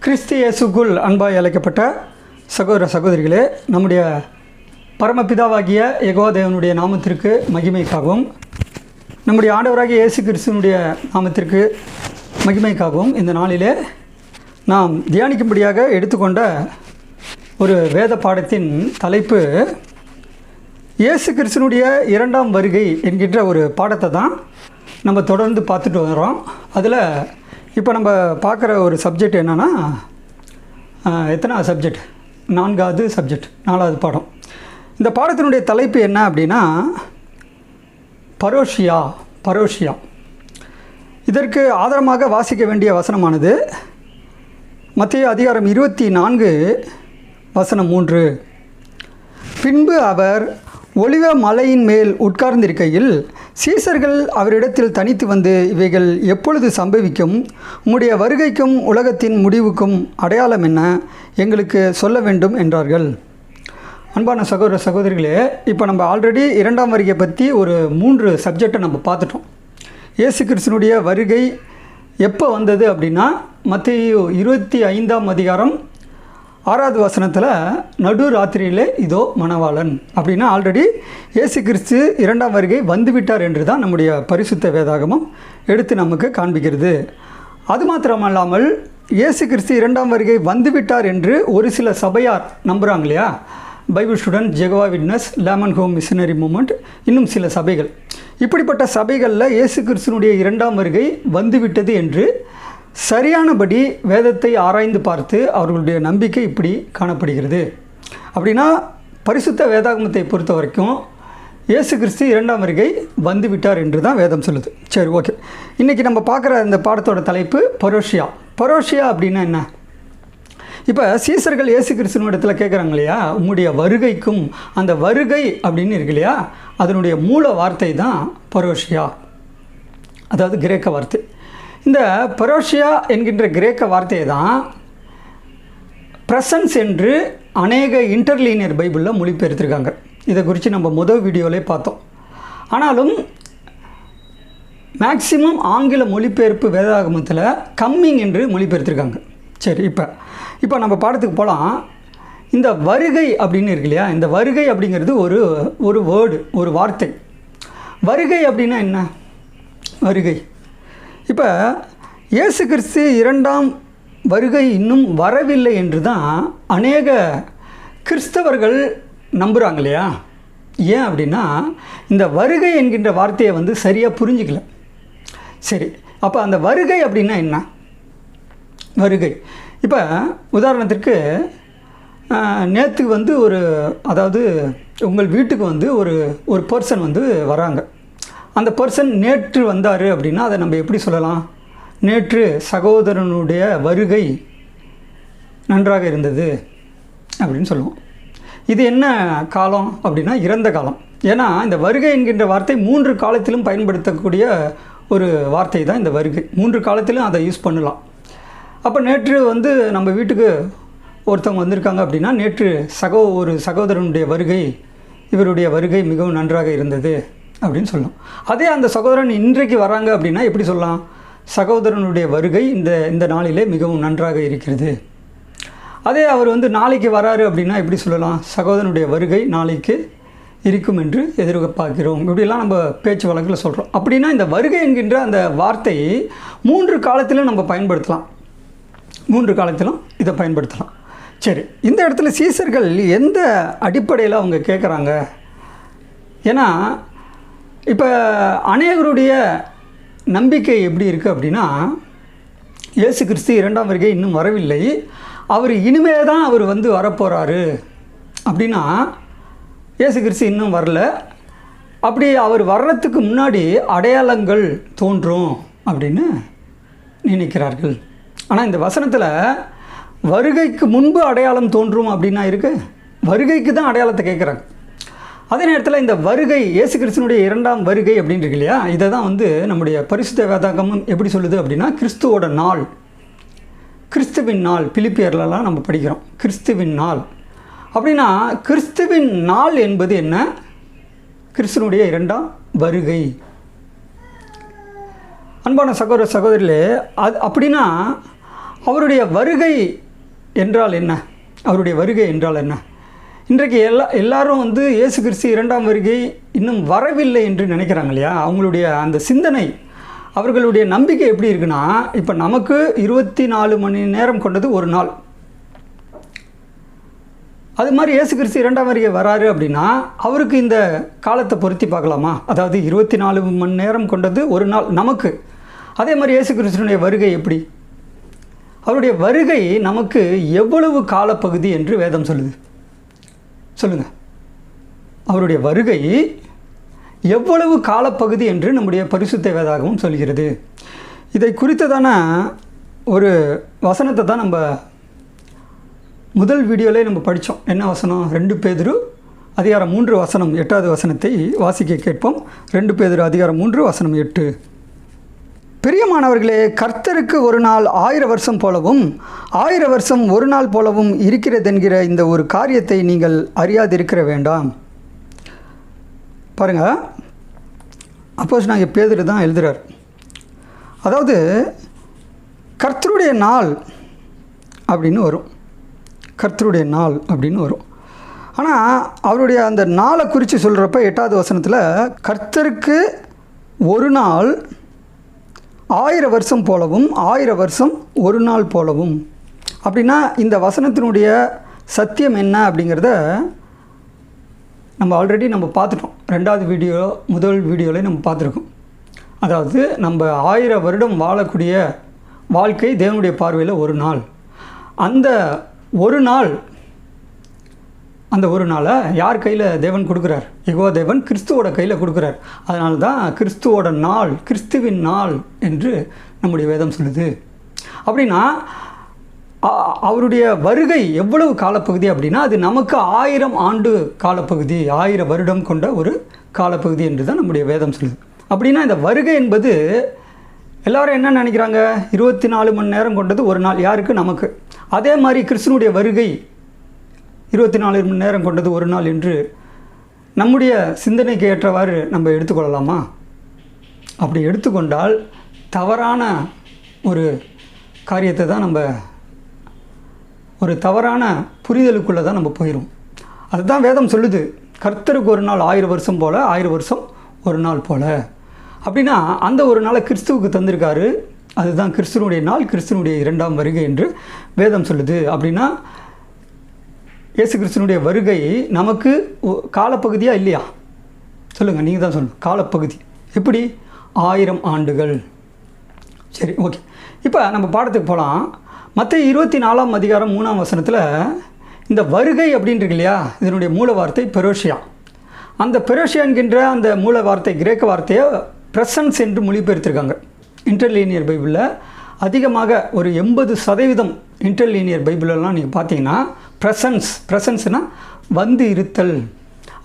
கிறிஸ்து இயேசுக்குள் அன்பாய் அழைக்கப்பட்ட சகோதர சகோதரிகளே, நம்முடைய பரமபிதாவாகிய யெகோவா தேவனுடைய நாமத்திற்கு மகிமைக்காகவும், நம்முடைய ஆண்டவராகிய இயேசு கிறிஸ்துவனுடைய நாமத்திற்கு மகிமைக்காகவும் இந்த நாளிலே நாம் தியானிக்கும்படியாக எடுத்துக்கொண்ட ஒரு வேத பாடத்தின் தலைப்பு இயேசு கிறிஸ்துவனுடைய இரண்டாம் வருகை என்கின்ற ஒரு பாடத்தை தான் நம்ம தொடர்ந்து பார்த்துட்டு வரோம். அதில் இப்போ நம்ம பார்க்குற ஒரு சப்ஜெக்ட் என்னென்னா, எத்தனாவது சப்ஜெக்ட்? நாலாவது பாடம். இந்த பாடத்தினுடைய தலைப்பு என்ன அப்படின்னா, பரோஷியா. இதற்கு ஆதாரமாக வாசிக்க வேண்டிய வசனமானது மத்தேயு அதிகாரம் 24 வசனம் 3. பின்பு அவர் ஒலிவ மலையின் மேல் உட்கார்ந்திருக்கையில் சீசர்கள் அவரிடத்தில் தனித்து வந்து, இவைகள் எப்பொழுது சம்பவிக்கும்? உம்முடைய வருகைக்கும் உலகத்தின் முடிவுக்கும் அடையாளம் என்ன? எங்களுக்கு சொல்ல வேண்டும் என்றார்கள். அன்பான சகோதர சகோதரிகளே, இப்போ நம்ம ஆல்ரெடி இரண்டாம் வருகை பற்றி ஒரு 3 சப்ஜெக்டை நம்ம பார்த்துட்டோம். இயேசு கிறிஸ்துனுடைய வருகை எப்போ வந்தது அப்படின்னா, மத்தேயு 25 அதிகாரம் 6வது வசனத்தில் நடு ராத்திரியிலே இதோ மணவாளன் அப்படின்னா ஆல்ரெடி இயேசு கிறிஸ்து இரண்டாம் வருகை வந்துவிட்டார் என்று தான் நம்முடைய பரிசுத்த வேதாகமம் எடுத்து நமக்கு காண்பிக்கிறது. அது மாத்திரமல்லாமல் இயேசு கிறிஸ்து இரண்டாம் வருகை வந்துவிட்டார் என்று ஒரு சில சபையார் நம்புகிறாங்க இல்லையா? Bible student, Jehovah witness, layman home missionary movement, இன்னும் சில சபைகள். இப்படிப்பட்ட சபைகளில் இயேசு கிறிஸ்துனுடைய இரண்டாம் வருகை வந்துவிட்டது என்று சரியானபடி வேதத்தை ஆராய்ந்து பார்த்து அவர்களுடைய நம்பிக்கை இப்படி காணப்படுகிறது. அப்படின்னா பரிசுத்த வேதாகமத்தை பொறுத்த வரைக்கும் இயேசு கிறிஸ்து இரண்டாம் வருகை வந்துவிட்டார் என்று தான் வேதம் சொல்லுது. சரி, ஓகே. இன்றைக்கி நம்ம பார்க்குற இந்த பாடத்தோட தலைப்பு பரோஷியா அப்படின்னா என்ன? இப்போ சீசர்கள் இயேசு கிறிஸ்துவ இடத்துல கேட்குறாங்க இல்லையா, உம்முடைய வருகைக்கும், அந்த வருகை அப்படின்னு இருக்கு இல்லையா, அதனுடைய மூல வார்த்தை தான் பரோஷியா, அதாவது கிரேக்க வார்த்தை. இந்த பரோஷியா என்கின்ற கிரேக்க வார்த்தையை தான் ப்ரெசன்ஸ் என்று அநேக இன்டர்லீனியர் பைபிளில் மொழிபெயர்த்திருக்காங்க. இதை குறித்து நம்ம முதல் வீடியோவிலே பார்த்தோம். ஆனாலும் மேக்சிமம் ஆங்கில மொழிபெயர்ப்பு வேதாகமத்தில் கம்மிங் என்று மொழிபெயர்த்திருக்காங்க. சரி, இப்போ நம்ம பாடத்துக்கு போகலாம். இந்த வருகை அப்படின்னு இருக்கு இல்லையா, இந்த வருகை அப்படிங்கிறது ஒரு வேர்டு, ஒரு வார்த்தை. வருகை அப்படின்னா என்ன? வருகை, இப்போ இயேசு கிறிஸ்து இரண்டாம் வருகை இன்னும் வரவில்லை என்று தான் அநேக கிறிஸ்தவர்கள் நம்புகிறாங்க இல்லையா? ஏன் அப்படின்னா, இந்த வருகை என்கின்ற வார்த்தையை சரியாக புரிஞ்சிக்கல. சரி, அப்போ அந்த வருகை அப்படின்னா என்ன? வருகை, இப்போ உதாரணத்திற்கு நேற்று அதாவது உங்கள் வீட்டுக்கு ஒரு பர்சன் வராங்க. அந்த பர்சன் நேற்று வந்தார் அப்படின்னா அதை நம்ம எப்படி சொல்லலாம்? நேற்று சகோதரனுடைய வருகை நன்றாக இருந்தது அப்படின்னு சொல்லுவோம். இது என்ன காலம் அப்படின்னா, இறந்த காலம். ஏன்னா இந்த வருகை என்கின்ற வார்த்தை 3 காலத்திலும் பயன்படுத்தக்கூடிய ஒரு வார்த்தை தான் இந்த வருகை. 3 காலத்திலும் அதை யூஸ் பண்ணலாம். அப்போ நேற்று நம்ம வீட்டுக்கு ஒருத்தவங்க வந்திருக்காங்க அப்படின்னா, நேற்று ஒரு சகோதரனுடைய வருகை, இவருடைய வருகை மிகவும் நன்றாக இருந்தது அப்படின்னு சொல்லலாம். அதே அந்த சகோதரன் இன்றைக்கு வராங்க அப்படின்னா எப்படி சொல்லலாம்? சகோதரனுடைய வருகை இந்த நாளிலே மிகவும் நன்றாக இருக்கிறது. அதே அவர் நாளைக்கு வராரு அப்படின்னா எப்படி சொல்லலாம்? சகோதரனுடைய வருகை நாளைக்கு இருக்கும் என்று எதிர்பார்க்கிறோம். இப்படிலாம் நம்ம பேச்சு வழக்கில் சொல்கிறோம். அப்படின்னா இந்த வருகை என்கின்ற அந்த வார்த்தை 3 காலத்திலும் நம்ம பயன்படுத்தலாம். 3 காலத்திலும் இதை பயன்படுத்தலாம். சரி, இந்த இடத்துல சீசர்கள் எந்த அடிப்படையில் அவங்க கேட்குறாங்க? ஏன்னா இப்போ அநேகருடைய நம்பிக்கை எப்படி இருக்குது அப்படின்னா, இயேசு கிறிஸ்து இரண்டாம் வருகை இன்னும் வரவில்லை, அவர் இனிமே தான் அவர் வரப்போகிறாரு அப்படின்னா, இயேசு கிறிஸ்து இன்னும் வரல, அப்படி அவர் வர்றதுக்கு முன்னாடி அடையாளங்கள் தோன்றும் அப்படின்னு நினைக்கிறார்கள். ஆனால் இந்த வசனத்தில் வருகைக்கு முன்பு அடையாளம் தோன்றும் அப்படின்னா இருக்குது, வருகைக்கு தான் அடையாளத்தை கேட்குறாங்க. அதே நேரத்தில் இந்த வருகை, இயேசு கிறிஸ்துவனுடைய இரண்டாம் வருகை அப்படின்னு இருக்கு இல்லையா, இதை தான் நம்முடைய பரிசுத்த வேதாகமம் எப்படி சொல்லுது அப்படின்னா, கிறிஸ்துவோட நாள், கிறிஸ்துவின் நாள். பிலிப்பியர்லாம் நம்ம படிக்கிறோம் கிறிஸ்துவின் நாள் அப்படின்னா, கிறிஸ்துவின் நாள் என்பது என்ன? கிறிஸ்துவனுடைய இரண்டாம் வருகை. அன்பான சகோதர சகோதரிகளே, அது அப்படின்னா அவருடைய வருகை என்றால் என்ன? அவருடைய வருகை என்றால் என்ன? இன்றைக்கு எல்லாரும் வந்து இயேசு கிறிஸ்து இரண்டாம் வருகை இன்னும் வரவில்லை என்று நினைக்கிறாங்க இல்லையா? அவங்களுடைய அந்த சிந்தனை, அவர்களுடைய நம்பிக்கை எப்படி இருக்குன்னா, இப்போ நமக்கு 24 மணி நேரம் கொண்டது ஒரு நாள். அது மாதிரி இயேசு கிறிஸ்து இரண்டாம் வருகை வராரு அப்படின்னா அவருக்கு இந்த காலத்தை பொருத்தி பார்க்கலாமா? அதாவது 24 மணி நேரம் கொண்டது ஒரு நாள் நமக்கு. அதே மாதிரி இயேசு கிறிஸ்துனுடைய வருகை எப்படி? அவருடைய வருகை நமக்கு எவ்வளவு காலப்பகுதி என்று வேதம் சொல்லுது? சொல்லுங்கள். அவருடைய வருகை எவ்வளவு காலப்பகுதி என்று நம்முடைய பரிசுத்த வேதாகமும் சொல்கிறது. இதை குறித்ததான ஒரு வசனத்தை தான் நம்ம முதல் வீடியோவிலே நம்ம படித்தோம். என்ன வசனம்? 2 பேதுரு அதிகாரம் 3 வசனம் 8வது வசனத்தை வாசிக்க கேட்போம். 2 பேதுரு அதிகாரம் 3 வசனம் 8. பிரியமானவர்களே, கர்த்தருக்கு ஒரு நாள் 1000 வருஷம் போலவும் 1000 வருஷம் ஒரு நாள் போலவும் இருக்கிறதென்கிற இந்த ஒரு காரியத்தை நீங்கள் அறியாதிருக்கிற வேண்டாம். பாருங்கள், அப்போஸ்தலனாகிய பேதுரு தான் எழுதுகிறார். அதாவது கர்த்தருடைய நாள் அப்படின்னு வரும், கர்த்தருடைய நாள் அப்படின்னு வரும். ஆனால் அவருடைய அந்த நாளை குறித்து சொல்கிறப்ப 8வது வசனத்தில் கர்த்தருக்கு ஒரு நாள் 1000 வருஷம் போலவும் 1000 வருஷம் ஒரு நாள் போலவும். அப்படின்னா இந்த வசனத்தினுடைய சத்தியம் என்ன அப்படிங்கிறத நம்ம ஆல்ரெடி பார்த்துட்டோம். 2வது வீடியோ முதல் வீடியோவில் நம்ம பார்த்துருக்கோம். அதாவது நம்ம 1000 வருடம் வாழக்கூடிய வாழ்க்கை தேவனுடைய பார்வையில் ஒரு நாள். அந்த ஒரு நாள், அந்த ஒரு நாளை யார் கையில் தேவன் கொடுக்குறார்? யெகோவா தேவன் கிறிஸ்துவோட கையில் கொடுக்குறார். அதனால தான் கிறிஸ்துவோட நாள், கிறிஸ்துவின் நாள் என்று நம்முடைய வேதம் சொல்லுது. அப்படின்னா அவருடைய வருகை எவ்வளவு காலப்பகுதி அப்படின்னா அது நமக்கு 1000 ஆண்டு காலப்பகுதி, 1000 வருடம் கொண்ட ஒரு காலப்பகுதி என்று தான் நம்முடைய வேதம் சொல்லுது. அப்படின்னா இந்த வருகை என்பது எல்லோரும் என்ன நினைக்கிறாங்க? 24 மணி நேரம் கொண்டது ஒரு நாள். யாருக்கு? நமக்கு. அதே மாதிரி கிறிஸ்துவனுடைய வருகை 24 மணி நேரம் கொண்டது ஒரு நாள் என்று நம்முடைய சிந்தனைக்கு ஏற்றவாறு நம்ம எடுத்துக்கொள்ளலாமா? அப்படி எடுத்துக்கொண்டால் தவறான ஒரு காரியத்தை தான் நம்ம, ஒரு தவறான புரிதலுக்குள்ளே தான் நம்ம போயிடும். அதுதான் வேதம் சொல்லுது, கர்த்தருக்கு ஒரு நாள் 1000 வருஷம் போல், 1000 வருஷம் ஒரு நாள் போல். அப்படின்னா அந்த ஒரு நாளை கிறிஸ்துவுக்கு தந்திருக்காரு. அதுதான் கிறிஸ்துவனுடைய நாள், கிறிஸ்துவனுடைய இரண்டாம் வருகை என்று வேதம் சொல்லுது. அப்படின்னா இயேசு கிறிஸ்துவனுடைய வருகை நமக்கு காலப்பகுதியாக இல்லையா? சொல்லுங்கள், நீங்கள் தான் சொல்லணும். காலப்பகுதி எப்படி? 1000 ஆண்டுகள். சரி, ஓகே. இப்போ நம்ம பாடத்துக்கு போகலாம். மத்தேயு 24ஆம் அதிகாரம் 3ஆம் வசனத்தில் இந்த வருகை அப்படின்ட்டு இல்லையா, இதனுடைய மூல வார்த்தை பெரோஷியா. அந்த பெரோஷியா என்கின்ற அந்த மூல வார்த்தை கிரேக்க வார்த்தையை ப்ரெசன்ஸ் என்று மொழிபெயர்த்திருக்காங்க. இன்டர்லீனியர் பைபிளில் அதிகமாக ஒரு 80% இன்டர்லீனியர் பைபிளெல்லாம் நீங்கள் பார்த்தீங்கன்னா ப்ரெசன்ஸ்னால் வந்து இருத்தல்.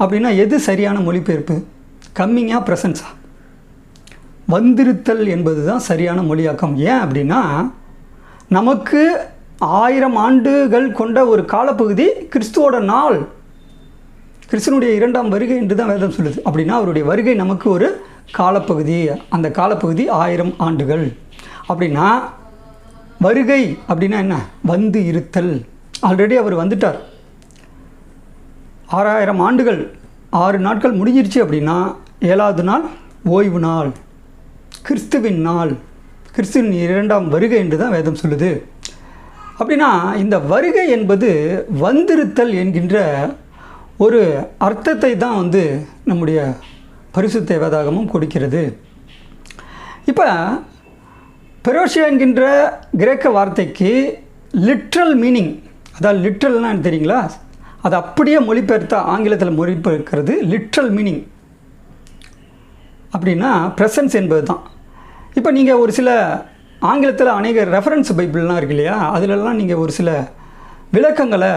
அப்படின்னா எது சரியான மொழிபெயர்ப்பு? கம்மிங்காக ப்ரெசன்ஸா? வந்திருத்தல் என்பது தான் சரியான மொழியாக்கம். ஏன் அப்படின்னா நமக்கு 1000 ஆண்டுகள் கொண்ட ஒரு காலப்பகுதி கிறிஸ்துவோட நாள், கிறிஸ்துவனுடைய இரண்டாம் வருகை என்று தான் வேதம் சொல்லுது. அப்படின்னா அவருடைய வருகை நமக்கு ஒரு காலப்பகுதி, அந்த காலப்பகுதி 1000 ஆண்டுகள். அப்படின்னா வருகை அப்படின்னா என்ன? வந்து இருத்தல். ஆல்ரெடி அவர் வந்துட்டார். 6000 ஆண்டுகள் 6 நாட்கள் முடிஞ்சிருச்சு. அப்படின்னா 7வது நாள் ஓய்வு நாள், கிறிஸ்துவின் நாள், கிறிஸ்துவின் இரண்டாம் வருகை என்று தான் வேதம் சொல்லுது. அப்படின்னா இந்த வருகை என்பது வந்திருத்தல் என்கின்ற ஒரு அர்த்தத்தை தான் நம்முடைய பரிசுத்த வேதாகமும் கொடுக்கிறது. இப்போ பெரோஷியா என்கின்ற கிரேக்க வார்த்தைக்கு லிட்ரல் மீனிங், அதாவது லிட்ரல்னால் தெரியுங்களா, அது அப்படியே மொழிபெயர்த்தா ஆங்கிலத்தில் மொழிபெயர்க்கிறது லிட்ரல் மீனிங் அப்படின்னா ப்ரெசன்ஸ் என்பது தான். இப்போ நீங்கள் ஒரு சில ஆங்கிலத்தில் அநேக ரெஃபரன்ஸ் பைபிள்லாம் இருக்கு இல்லையா, அதிலெல்லாம் நீங்கள் ஒரு சில விளக்கங்களை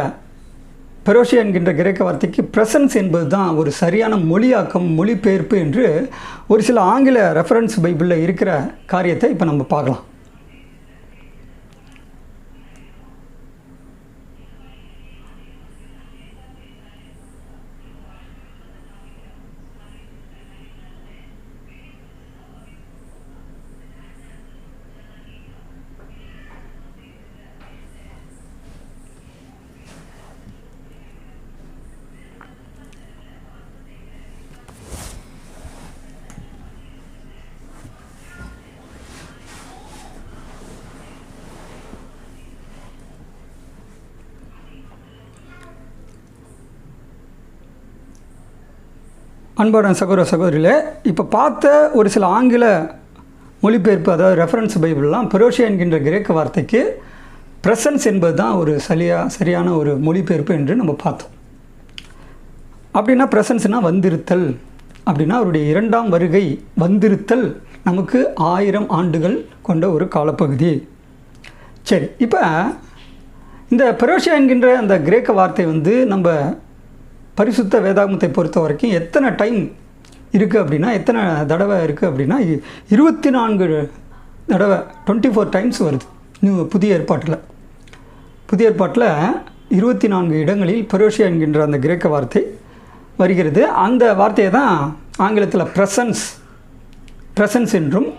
பெரோஷியா என்கின்ற கிரேக்க வார்த்தைக்கு ப்ரெசன்ஸ் என்பது தான் ஒரு சரியான மொழியாக்கம், மொழிபெயர்ப்பு என்று ஒரு சில ஆங்கில ரெஃபரன்ஸ் பைபிளில் இருக்கிற காரியத்தை இப்போ நம்ம பார்க்கலாம். அன்பான சகோதர சகோதரிகளே, இப்போ பார்த்த ஒரு சில ஆங்கில மொழிபெயர்ப்பு, அதாவது ரெஃபரன்ஸ் பைபிள்லாம் பெரோஷியா என்கின்ற கிரேக்க வார்த்தைக்கு ப்ரெசன்ஸ் என்பது தான் ஒரு சரியான ஒரு மொழிபெயர்ப்பு என்று நம்ம பார்த்தோம். அப்படின்னா ப்ரெசன்ஸ்னால் வந்திருத்தல், அப்படின்னா அவருடைய இரண்டாம் வருகை, வந்திருத்தல் நமக்கு 1000 ஆண்டுகள் கொண்ட ஒரு காலப்பகுதி. சரி, இப்போ இந்த பெரோஷியா என்கின்ற அந்த கிரேக்க வார்த்தை வந்து நம்ம பரிசுத்த வேதாகமத்தை பொறுத்த வரைக்கும் எத்தனை டைம் இருக்குது அப்படின்னா, எத்தனை தடவை இருக்குது அப்படின்னா 24 தடவை 24 டைம்ஸ் வருது புதிய ஏற்பாட்டில். புதிய ஏற்பாட்டில் 24 இடங்களில் பெரோஷியா என்கின்ற அந்த கிரேக்க வார்த்தை வருகிறது. அந்த வார்த்தையை தான் ஆங்கிலத்தில் ப்ரெசன்ஸ் என்றும்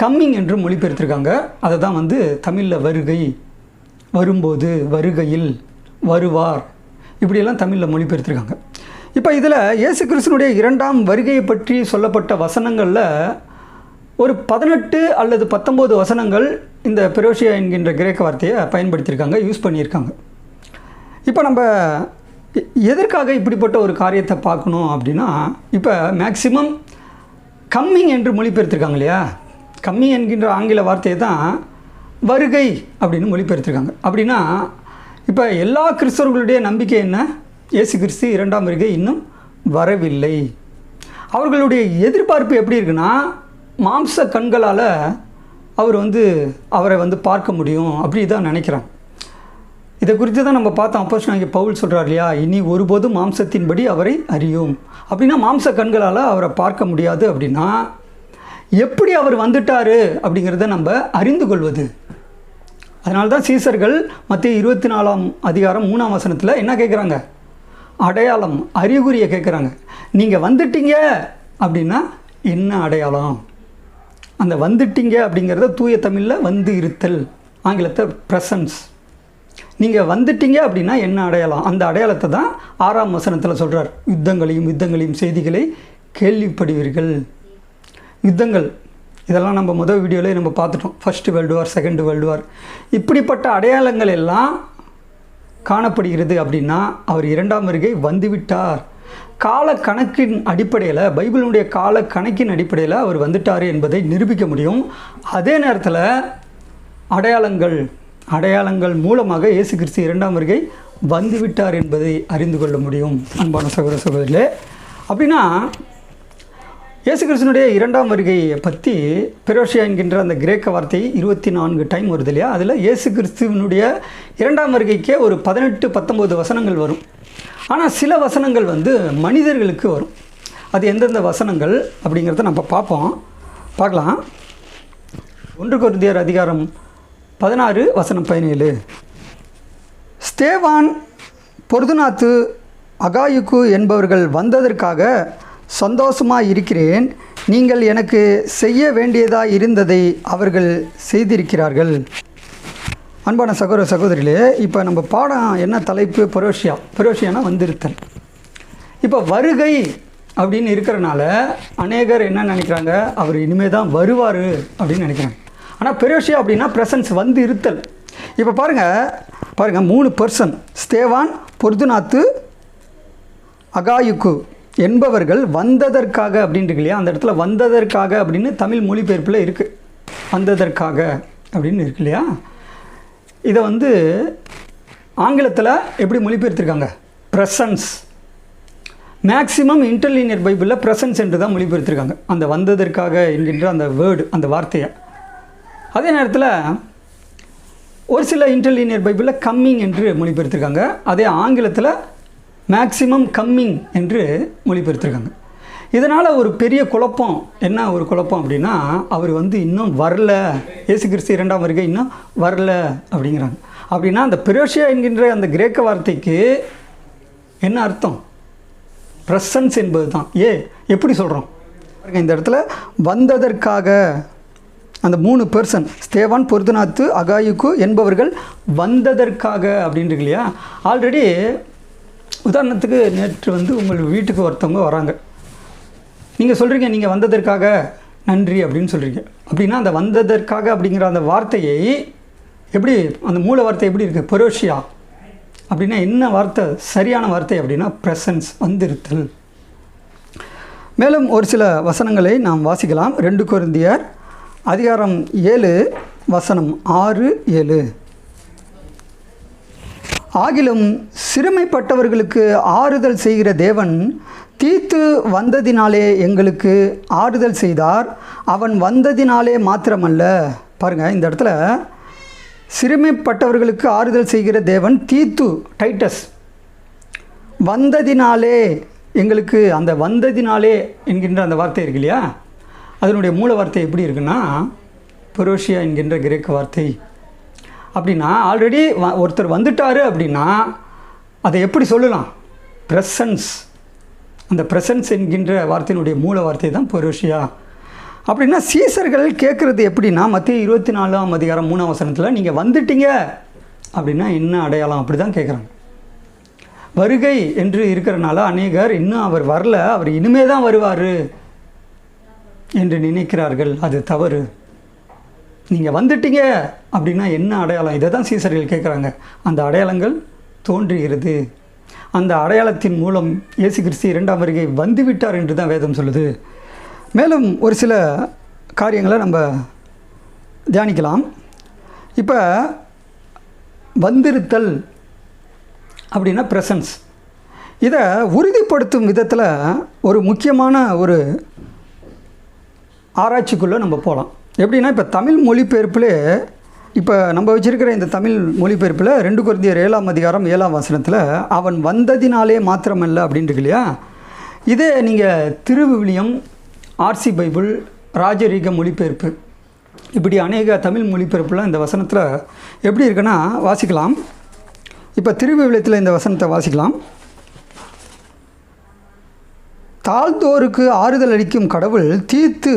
கம்மிங் என்றும் மொழிபெயர்த்திருக்காங்க. அதை தான் வந்து தமிழில் வருகை, வரும்போது, வருகையில், வருவார், இப்படியெல்லாம் தமிழில் மொழிபெயர்த்திருக்காங்க. இப்போ இதில் இயேசு கிறிஸ்துனுடைய இரண்டாம் வருகையை பற்றி சொல்லப்பட்ட வசனங்களில் ஒரு 18 அல்லது 19 வசனங்கள் இந்த பெரோஷியா என்கின்ற கிரேக்க வார்த்தையை பயன்படுத்தியிருக்காங்க, யூஸ் பண்ணியிருக்காங்க. இப்போ நம்ம எதற்காக இப்படிப்பட்ட ஒரு காரியத்தை பார்க்கணும் அப்படின்னா, இப்போ மேக்சிமம் கம்மிங் என்று மொழிபெயர்த்திருக்காங்க இல்லையா, கம்மிங் என்கின்ற ஆங்கில வார்த்தையை தான் வருகை அப்படின்னு மொழிபெயர்த்திருக்காங்க. அப்படின்னா இப்போ எல்லா கிறிஸ்தவர்களுடைய நம்பிக்கை என்ன? இயேசு கிறிஸ்து இரண்டாம் வருகை இன்னும் வரவில்லை. அவர்களுடைய எதிர்பார்ப்பு எப்படி இருக்குன்னா, மாம்ச கண்களால் அவரை பார்க்க முடியும் அப்படி தான் நினைக்கிறாங்க. இதை குறித்து தான் நம்ம பார்த்தோம். அப்போஸ்தலனாகிய பவுல் சொல்கிறார் இல்லையா, இனி ஒருபோதும் மாம்சத்தின்படி அவரை அறியோம். அப்படின்னா மாம்ச கண்களால் அவரை பார்க்க முடியாது. அப்படின்னா எப்படி அவர் வந்துட்டார் அப்படிங்கிறத நம்ம அறிந்து கொள்வது. அதனால தான் சீசர்கள் மத்திய 24ஆம் அதிகாரம் 3ஆம் வசனத்தில் என்ன கேட்குறாங்க? அடையாளம், அறிகுறியை கேட்குறாங்க. நீங்கள் வந்துட்டீங்க அப்படின்னா என்ன அடையாளம்? அந்த வந்துட்டீங்க அப்படிங்கிறத தூய தமிழில் வந்து இருத்தல், ஆங்கிலத்தை ப்ரெசன்ஸ். நீங்கள் வந்துட்டீங்க அப்படின்னா என்ன அடையாளம்? அந்த அடையாளத்தை தான் 6ஆம் வசனத்தில் சொல்கிறார். யுத்தங்களையும் செய்திகளை கேள்விப்படுவீர்கள். யுத்தங்கள் இதெல்லாம் நம்ம முதல் வீடியோவில் நம்ம பார்த்துட்டோம். First world war, second world war, இப்படிப்பட்ட அடையாளங்கள் எல்லாம் காணப்படுகிறது. அப்படின்னா அவர் இரண்டாம் வருகை வந்துவிட்டார். கால கணக்கின் அடிப்படையில், பைபிளுடைய கால கணக்கின் அடிப்படையில் அவர் வந்துட்டார் என்பதை நிரூபிக்க முடியும். அதே நேரத்தில் அடையாளங்கள் மூலமாக இயேசு கிறிஸ்து இரண்டாம் வருகை வந்துவிட்டார் என்பதை அறிந்து கொள்ள முடியும். அன்பான சகோதர சகோதரிகளே, அப்படின்னா இயேசு கிறிஸ்துனுடைய இரண்டாம் வருகையை பற்றி பெரோஷியா என்கின்ற அந்த கிரேக்க வார்த்தை 24 டைம் வருது இல்லையா, அதில் இயேசு கிறிஸ்துவனுடைய இரண்டாம் வருகைக்கே ஒரு 18-19 வசனங்கள் வரும். ஆனால் சில வசனங்கள் மனிதர்களுக்கு வரும். அது எந்தெந்த வசனங்கள் அப்படிங்கிறத நம்ம பார்க்கலாம். 1 கொரிந்தியர் அதிகாரம் 16 வசனம் 17. ஸ்தேவான், பொர்துனாத்து, அகாயுக்கு என்பவர்கள் வந்ததற்காக சந்தோஷமாக இருக்கிறேன். நீங்கள் எனக்கு செய்ய வேண்டியதாக இருந்ததை அவர்கள் செய்திருக்கிறார்கள். அன்பான சகோதர சகோதரிகளே, இப்போ நம்ம பாடம் என்ன தலைப்பு? பெரோஷியானா வந்திருத்தல். இப்போ வருகை அப்படின்னு இருக்கிறனால அநேகர் என்ன நினைக்கிறாங்க? அவர் இனிமேல் தான் வருவார் அப்படின்னு நினைக்கிறாங்க. ஆனால் பெரோஷியா அப்படின்னா ப்ரெசன்ஸ், வந்து இருத்தல். இப்போ பாருங்கள் 3 பர்சன், ஸ்தேவான், பொர்துனாத்து, அகாயுக்கு என்பவர்கள் வந்ததற்காக அப்படின்ட்டு இல்லையா, அந்த இடத்துல வந்ததற்காக அப்படின்னு தமிழ் மொழிபெயர்ப்பில் இருக்குது. வந்ததற்காக அப்படின்னு இருக்கு இல்லையா, இதை ஆங்கிலத்தில் எப்படி மொழிபெயர்த்திருக்காங்க? ப்ரெசன்ஸ். மேக்சிமம் இன்டர்லீனியர் பைபிளில் ப்ரெசன்ஸ் என்று தான் மொழிபெயர்த்திருக்காங்க, அந்த வந்ததற்காக என்கின்ற அந்த வேர்டு, அந்த வார்த்தையை. அதே நேரத்தில் ஒரு சில இன்டர்லீனியர் பைபிளில் கம்மிங் என்று மொழிபெயர்த்திருக்காங்க. அதே ஆங்கிலத்தில் மேக்சிமம் கம்மிங் என்று மொழிபெயர்த்திருக்காங்க. இதனால் ஒரு பெரிய குழப்பம். என்ன ஒரு குழப்பம் அப்படின்னா, அவர் இன்னும் வரல, இயேசு கிறிஸ்து இரண்டாம் வருகை இன்னும் வரல அப்படிங்கிறாங்க. அப்படின்னா அந்த பெரோஷியா என்கின்ற அந்த கிரேக்க வார்த்தைக்கு என்ன அர்த்தம்? ப்ரெசன்ஸ் என்பது தான். எப்படி சொல்கிறோம்? இந்த இடத்துல வந்ததற்காக அந்த 3 பர்சன், ஸ்தேவான், பொர்துனாத்து, அகாயுக்கு என்பவர்கள் வந்ததற்காக அப்படின்ட்டு இல்லையா. ஆல்ரெடி உதாரணத்துக்கு நேற்று உங்கள் வீட்டுக்கு ஒருத்தவங்க வராங்க. நீங்கள் சொல்கிறீங்க, நீங்கள் வந்ததற்காக நன்றி அப்படின்னு சொல்கிறீங்க. அப்படின்னா அந்த வந்ததற்காக அப்படிங்கிற அந்த வார்த்தையை எப்படி, அந்த மூல வார்த்தை எப்படி இருக்குது? பெரோஷியா அப்படின்னா என்ன வார்த்தை? சரியான வார்த்தை அப்படின்னா ப்ரெசன்ஸ், வந்திருத்தல். மேலும் ஒரு சில வசனங்களை நாம் வாசிக்கலாம். 2 கொரிந்தியர் அதிகாரம் 7 வசனம் 6, 7. ஆகிலும் சிறுமைப்பட்டவர்களுக்கு ஆறுதல் செய்கிற தேவன் தீத்து வந்ததினாலே எங்களுக்கு ஆறுதல் செய்தார். அவன் வந்ததினாலே மாத்திரமல்ல. பாருங்கள், இந்த இடத்துல சிறுமைப்பட்டவர்களுக்கு ஆறுதல் செய்கிற தேவன் தீத்து, டைட்டஸ், வந்ததினாலே எங்களுக்கு, அந்த வந்ததினாலே என்கின்ற அந்த வார்த்தை இருக்கு இல்லையா, அதனுடைய மூல வார்த்தை எப்படி இருக்குன்னா பெரோஷியா என்கின்ற கிரேக்க வார்த்தை. அப்படின்னா ஆல்ரெடி ஒருத்தர் வந்துட்டார் அப்படின்னா அதை எப்படி சொல்லலாம்? ப்ரெசன்ஸ். அந்த ப்ரெசன்ஸ் என்கின்ற வார்த்தையினுடைய மூல வார்த்தை தான் பெரோஷியா. அப்படின்னா சீசர்கள் கேட்குறது எப்படின்னா, மத்திய 24ஆம் அதிகாரம் 3ஆம் வசனத்தில் நீங்கள் வந்துட்டீங்க அப்படின்னா என்ன அடையாளம், அப்படி தான் கேட்குறாங்க. வருகை என்று இருக்கிறனால அநேகர் இன்னும் அவர் வரல, அவர் இனிமே தான் வருவார் என்று நினைக்கிறார்கள். அது தவறு. நீங்கள் வந்துட்டீங்க அப்படின்னா என்ன அடையாளம், இதை தான் சீசர்கள் கேட்குறாங்க. அந்த அடையாளங்கள் தோன்றுகிறது. அந்த அடையாளத்தின் மூலம் இயேசு கிறிஸ்து 2ஆம் வருகை வந்துவிட்டார் என்று தான் வேதம் சொல்லுது. மேலும் ஒரு சில காரியங்களை நம்ம தியானிக்கலாம். இப்போ வந்திருத்தல் அப்படின்னா ப்ரெசன்ஸ். இதை உறுதிப்படுத்தும் விதத்தில் ஒரு முக்கியமான ஒரு ஆராய்ச்சிக்குள்ளே நம்ம போகலாம். எப்படின்னா, இப்போ தமிழ் மொழிபெயர்ப்பில், இப்போ நம்ம வச்சுருக்கிற இந்த தமிழ் மொழிபெயர்ப்பில் 2 கொரிந்தியர் 7ஆம் அதிகாரம் 7ஆம் வசனத்தில் அவன் வந்ததினாலே மாத்திரமல்ல அப்படின்ட்டு இல்லையா. இதே நீங்கள் திருவிவிலியம், ஆர்சி பைபிள், ராஜரீக மொழிபெயர்ப்பு, இப்படி அநேக தமிழ் மொழிபெயர்ப்பில் இந்த வசனத்தில் எப்படி இருக்குன்னா வாசிக்கலாம். இப்போ திருவிவிலியத்தில் இந்த வசனத்தை வாசிக்கலாம். தாழ்ந்தோருக்கு ஆறுதல் அளிக்கும் கடவுள் தீத்து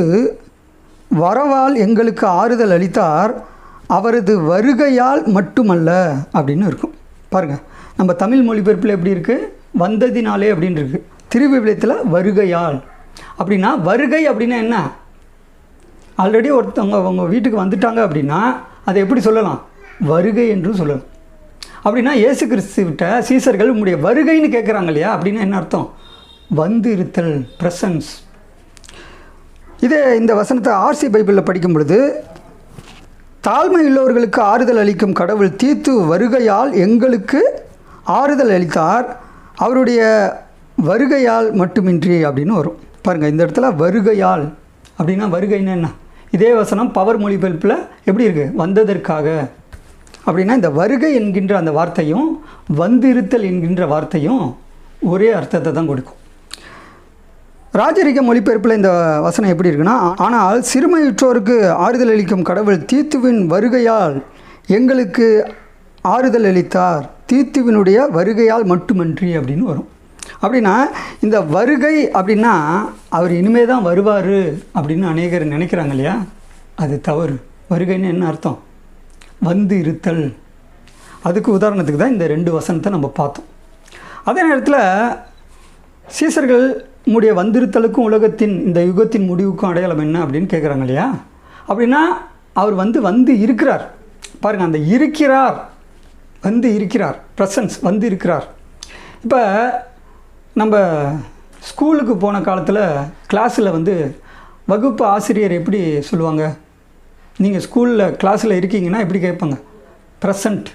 வரவால் எங்களுக்கு ஆறுதல் அளித்தார், அவரது வருகையால் மட்டுமல்ல அப்படின்னு இருக்கும். பாருங்கள், நம்ம தமிழ் மொழிபெயர்ப்பில் எப்படி இருக்குது? வந்ததினாலே அப்படின்னு இருக்குது. திருவிவிலியத்தில் வருகையால். அப்படின்னா வருகை அப்படின்னா என்ன? ஆல்ரெடி ஒருத்தவங்க அவங்க வீட்டுக்கு வந்துட்டாங்க அப்படின்னா அதை எப்படி சொல்லலாம்? வருகை என்று சொல்லலாம். அப்படின்னா இயேசு கிறிஸ்துவிட்ட சீசர்கள் உங்களுடைய வருகைன்னு கேட்குறாங்க இல்லையா, அப்படின்னா என்ன அர்த்தம்? வந்து இருத்தல், ப்ரெசன்ஸ். இதே இந்த வசனத்தை ஆர்சி பைபிளில் படிக்கும் பொழுது, தாழ்மை உள்ளவர்களுக்கு ஆறுதல் அளிக்கும் கடவுள் தீத்து வருகையால் எங்களுக்கு ஆறுதல் அளித்தார், அவருடைய வருகையால் மட்டுமின்றி அப்படின்னு வரும். பாருங்கள், இந்த இடத்துல வருகையால் அப்படின்னா வருகைன்னு என்ன? இதே வசனம் பவர் மொழிபெயர்ப்பில் எப்படி இருக்குது? வந்ததற்காக. அப்படின்னா இந்த வருகை என்கின்ற அந்த வார்த்தையும் வந்திருத்தல் என்கின்ற வார்த்தையும் ஒரே அர்த்தத்தை தான் கொடுக்கும். ராஜரீக மொழிபெயர்ப்பில் இந்த வசனம் எப்படி இருக்குன்னா, ஆனால் சிறுமையுற்றோருக்கு ஆறுதல் அளிக்கும் கடவுள் தீத்துவின் வருகையால் எங்களுக்கு ஆறுதல் அளித்தார், தீத்துவினுடைய வருகையால் மட்டுமன்றி அப்படின்னு வரும். அப்படின்னா இந்த வருகை அப்படின்னா அவர் இனிமே தான் வருவார் அப்படின்னு அநேகர் நினைக்கிறாங்க இல்லையா, அது தவறு. வருகைன்னு என்ன அர்த்தம்? வந்து இருத்தல். அதுக்கு உதாரணத்துக்கு தான் இந்த 2 வசனத்தை நம்ம பார்த்தோம். அதே நேரத்தில் சீசர்கள் உங்களுடைய வந்திருத்தலுக்கும் உலகத்தின் இந்த யுகத்தின் முடிவுக்கும் அடையாளம் என்ன அப்படின்னு கேட்குறாங்க இல்லையா. அப்படின்னா அவர் வந்து இருக்கிறார். பாருங்கள், அந்த இருக்கிறார், வந்து இருக்கிறார், ப்ரெசன்ஸ், வந்து இருக்கிறார். இப்போ நம்ம ஸ்கூலுக்கு போன காலத்தில் கிளாஸில் வகுப்பு ஆசிரியர் எப்படி சொல்லுவாங்க? நீங்கள் ஸ்கூலில் கிளாஸில் இருக்கீங்கன்னா எப்படி கேட்பாங்க? ப்ரெசண்ட்.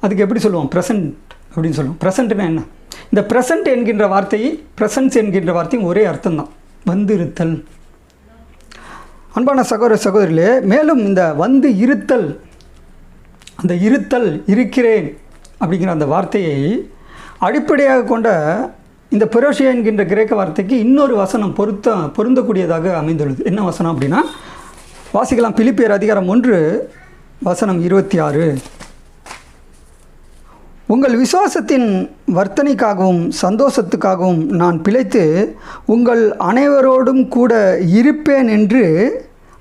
அதுக்கு எப்படி சொல்லுவோம்? ப்ரெசண்ட் அப்படின்னு சொல்லுவோம். ப்ரெசண்ட்னா என்ன? இந்த ப்ரெசண்ட் என்கின்ற வார்த்தை, ப்ரெசன்ஸ் என்கின்ற வார்த்தையும் ஒரே அர்த்தம்தான், வந்து இருத்தல். அன்பான சகோதர சகோதரிகளே, மேலும் இந்த வந்து இருத்தல், அந்த இருத்தல், இருக்கிறேன் அப்படிங்கிற அந்த வார்த்தையை அடிப்படையாக கொண்ட இந்த பெரோஷியா என்கின்ற கிரேக்க வார்த்தைக்கு இன்னொரு வசனம் பொருந்தக்கூடியதாக அமைந்துள்ளது. என்ன வசனம் அப்படின்னா வாசிக்கலாம். பிலிப்பியர் அதிகாரம் 1 வசனம் 26. உங்கள் விசுவாசத்தின் வர்த்தனைக்காகவும் சந்தோஷத்துக்காகவும் நான் பிழைத்து உங்கள் அனைவரோடும் கூட இருப்பேன் என்று